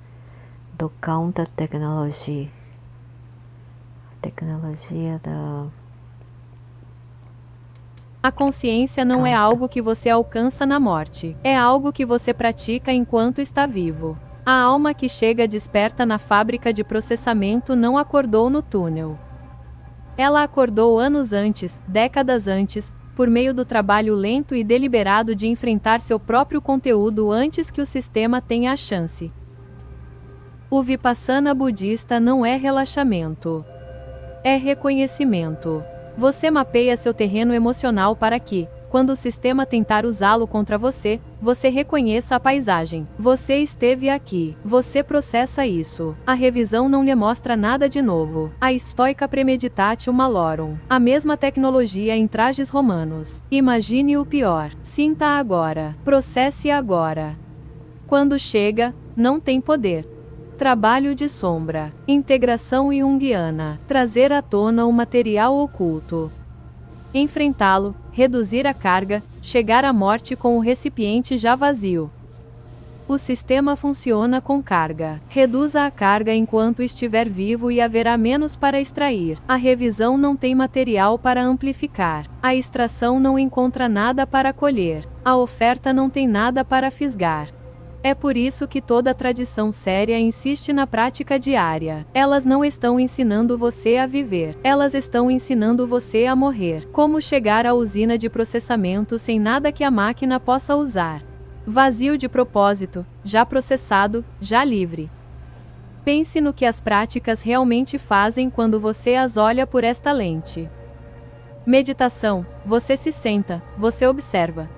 Do counter tecnologia. Tecnologia da... A consciência não é algo que você alcança na morte. É algo que você pratica enquanto está vivo. A alma que chega desperta na fábrica de processamento não acordou no túnel. Ela acordou anos antes, décadas antes, por meio do trabalho lento e deliberado de enfrentar seu próprio conteúdo antes que o sistema tenha a chance. O Vipassana budista não é relaxamento. É reconhecimento. Você mapeia seu terreno emocional para que, quando o sistema tentar usá-lo contra você, você reconheça a paisagem. Você esteve aqui. Você processa isso. A revisão não lhe mostra nada de novo. A Stoica Premeditatio Malorum. A mesma tecnologia em trajes romanos. Imagine o pior. Sinta agora. Processe agora. Quando chega, não tem poder. Trabalho de sombra. Integração junguiana. Trazer à tona o material oculto. Enfrentá-lo, reduzir a carga, chegar à morte com o recipiente já vazio. O sistema funciona com carga. Reduza a carga enquanto estiver vivo e haverá menos para extrair. A revisão não tem material para amplificar. A extração não encontra nada para colher. A oferta não tem nada para fisgar. É por isso que toda tradição séria insiste na prática diária. Elas não estão ensinando você a viver. Elas estão ensinando você a morrer. Como chegar à usina de processamento sem nada que a máquina possa usar. Vazio de propósito, já processado, já livre. Pense no que as práticas realmente fazem quando você as olha por esta lente. Meditação. Você se senta, você observa.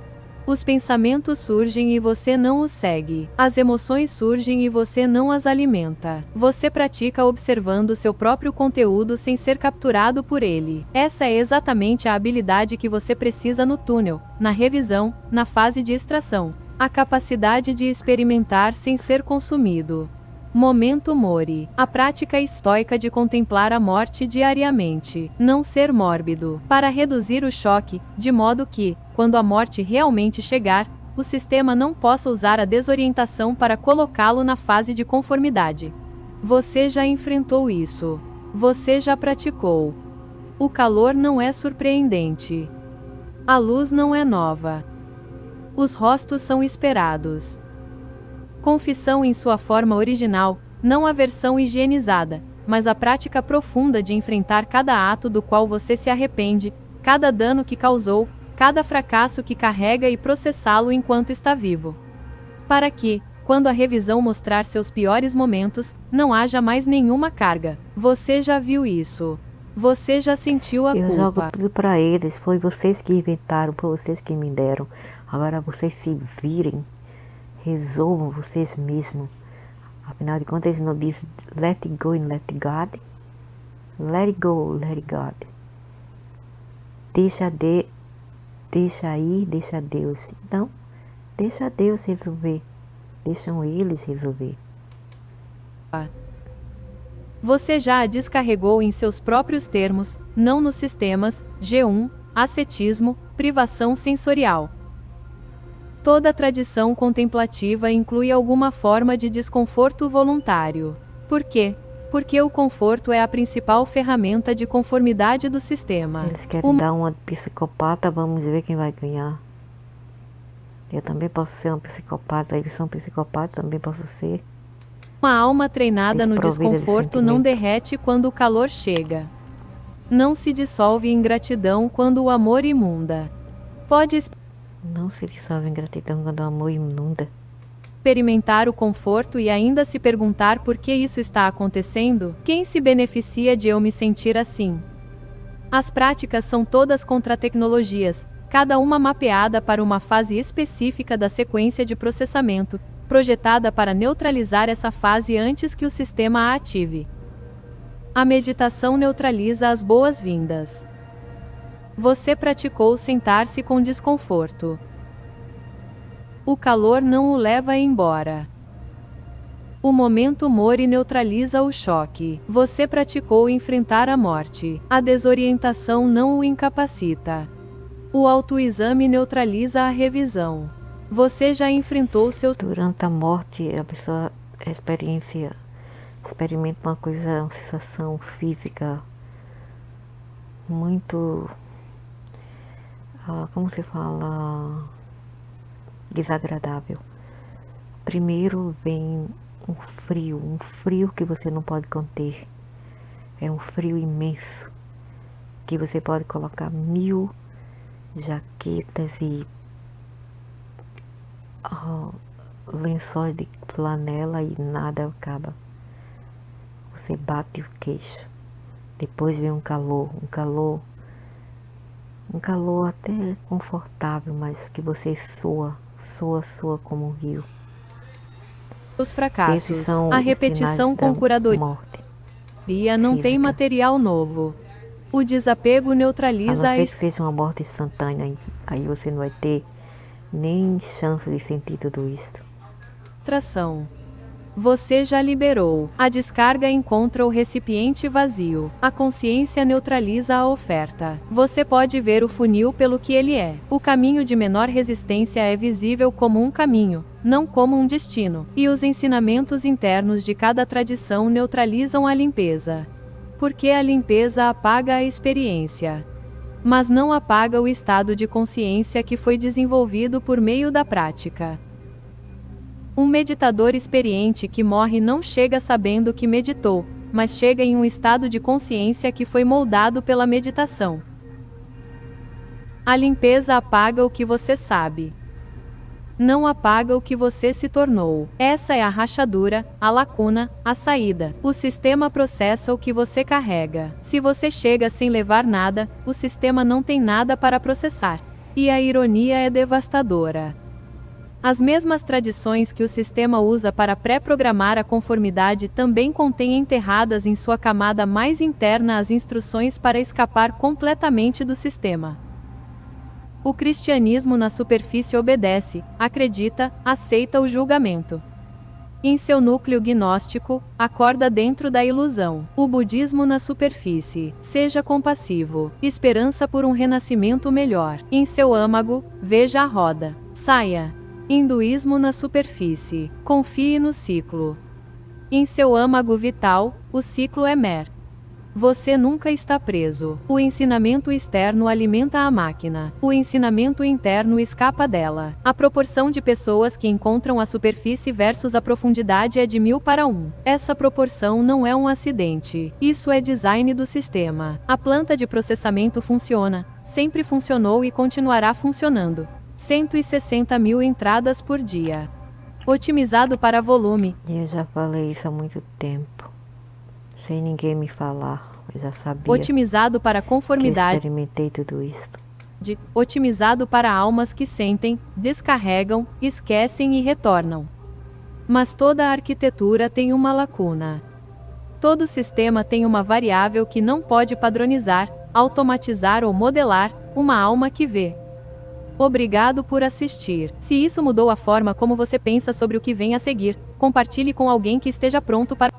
Os pensamentos surgem e você não os segue. As emoções surgem e você não as alimenta. Você pratica observando seu próprio conteúdo sem ser capturado por ele. Essa é exatamente a habilidade que você precisa no túnel, na revisão, na fase de extração. A capacidade de experimentar sem ser consumido. Momento Mori. A prática estoica de contemplar a morte diariamente. Não ser mórbido. Para reduzir o choque, de modo que, quando a morte realmente chegar, o sistema não possa usar a desorientação para colocá-lo na fase de conformidade. Você já enfrentou isso. Você já praticou. O calor não é surpreendente. A luz não é nova. Os rostos são esperados. Confissão em sua forma original, não a versão higienizada, mas a prática profunda de enfrentar cada ato do qual você se arrepende, cada dano que causou, cada fracasso que carrega e processá-lo enquanto está vivo. Para que, quando a revisão mostrar seus piores momentos, não haja mais nenhuma carga. Você já viu isso. Você já sentiu a culpa. Eu jogo tudo para eles, foi vocês que inventaram, foi vocês que me deram. Agora vocês se virem. Resolvam vocês mesmos. Afinal de contas, eles não dizem let it go and let God. Let it go, let it God. Deixa aí, deixa Deus. Então, deixa Deus resolver. Deixam eles resolver. Você já a descarregou em seus próprios termos, não nos sistemas. G1, ascetismo, privação sensorial. Toda tradição contemplativa inclui alguma forma de desconforto voluntário. Por quê? Porque o conforto é a principal ferramenta de conformidade do sistema. Eles querem dar uma de psicopata, vamos ver quem vai ganhar. Eu também posso ser um psicopata, eles são psicopatas, também posso ser. Uma alma treinada no desprovida de desconforto não sentimento. derrete quando o calor chega. Não se dissolve em gratidão quando o amor inunda. Pode Não se dissolve em gratidão quando o amor inunda. experimentar o conforto e ainda se perguntar por que isso está acontecendo? Quem se beneficia de eu me sentir assim? As práticas são todas contra tecnologias, cada uma mapeada para uma fase específica da sequência de processamento, projetada para neutralizar essa fase antes que o sistema a ative. A meditação neutraliza as boas-vindas. Você praticou sentar-se com desconforto. O calor não o leva embora. O momento Mori neutraliza o choque. Você praticou enfrentar a morte. A desorientação não o incapacita. O autoexame neutraliza a revisão. Você já enfrentou seus... Durante a morte, a pessoa experimenta uma coisa, uma sensação física muito, como se fala, desagradável. Primeiro vem um frio que você não pode conter. É um frio imenso, que você pode colocar 1000 jaquetas e lençóis de flanela e nada acaba. Você bate o queixo. Depois vem um calor até confortável, mas que você soa como um rio. Os fracassos. Esses são A os repetição sinais com da curadoria morte não tem física. material novo. O desapego A neutraliza não a ser que seja uma morte instantânea, aí você não vai ter nem chance de sentir tudo isso. extração. Você já liberou. A descarga encontra o recipiente vazio. A consciência neutraliza a oferta. Você pode ver o funil pelo que ele é. O caminho de menor resistência é visível como um caminho, não como um destino. E os ensinamentos internos de cada tradição neutralizam a limpeza. Porque a limpeza apaga a experiência, mas não apaga o estado de consciência que foi desenvolvido por meio da prática. Um meditador experiente que morre não chega sabendo que meditou, mas chega em um estado de consciência que foi moldado pela meditação. A limpeza apaga o que você sabe. Não apaga o que você se tornou. Essa é a rachadura, a lacuna, a saída. O sistema processa o que você carrega. Se você chega sem levar nada, o sistema não tem nada para processar. E a ironia é devastadora. As mesmas tradições que o sistema usa para pré-programar a conformidade também contêm enterradas em sua camada mais interna as instruções para escapar completamente do sistema. O cristianismo na superfície obedece, acredita, aceita o julgamento. Em seu núcleo gnóstico, acorda dentro da ilusão. O budismo na superfície, seja compassivo, esperança por um renascimento melhor. Em seu âmago, veja a roda. Saia. Hinduísmo na superfície, confie no ciclo. Em seu âmago vital, o ciclo é mer. Você nunca está preso. O ensinamento externo alimenta a máquina. O ensinamento interno escapa dela. A proporção de pessoas que encontram a superfície versus a profundidade é de 1000:1. Essa proporção não é um acidente. Isso é design do sistema. A planta de processamento funciona, sempre funcionou e continuará funcionando. 160 mil entradas por dia. Otimizado para volume. Eu já falei isso há muito tempo, sem ninguém me falar. Eu já sabia. Otimizado para Que eu conformidade. experimentei tudo isso. Otimizado para almas que sentem, descarregam, esquecem e retornam. Mas toda a arquitetura tem uma lacuna. Todo sistema tem uma variável que não pode padronizar, automatizar ou modelar, uma alma que vê. Obrigado por assistir. Se isso mudou a forma como você pensa sobre o que vem a seguir, compartilhe com alguém que esteja pronto para...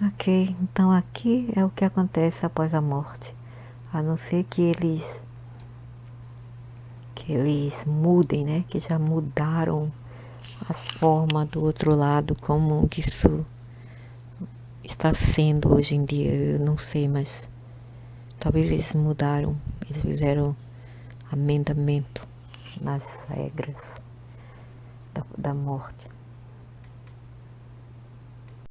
Ok, então aqui é o que acontece após a morte. A não ser que eles mudem, né? Que já mudaram as formas do outro lado, como isso está sendo hoje em dia. Eu não sei, mas talvez eles mudaram, eles fizeram amendamento nas regras da morte.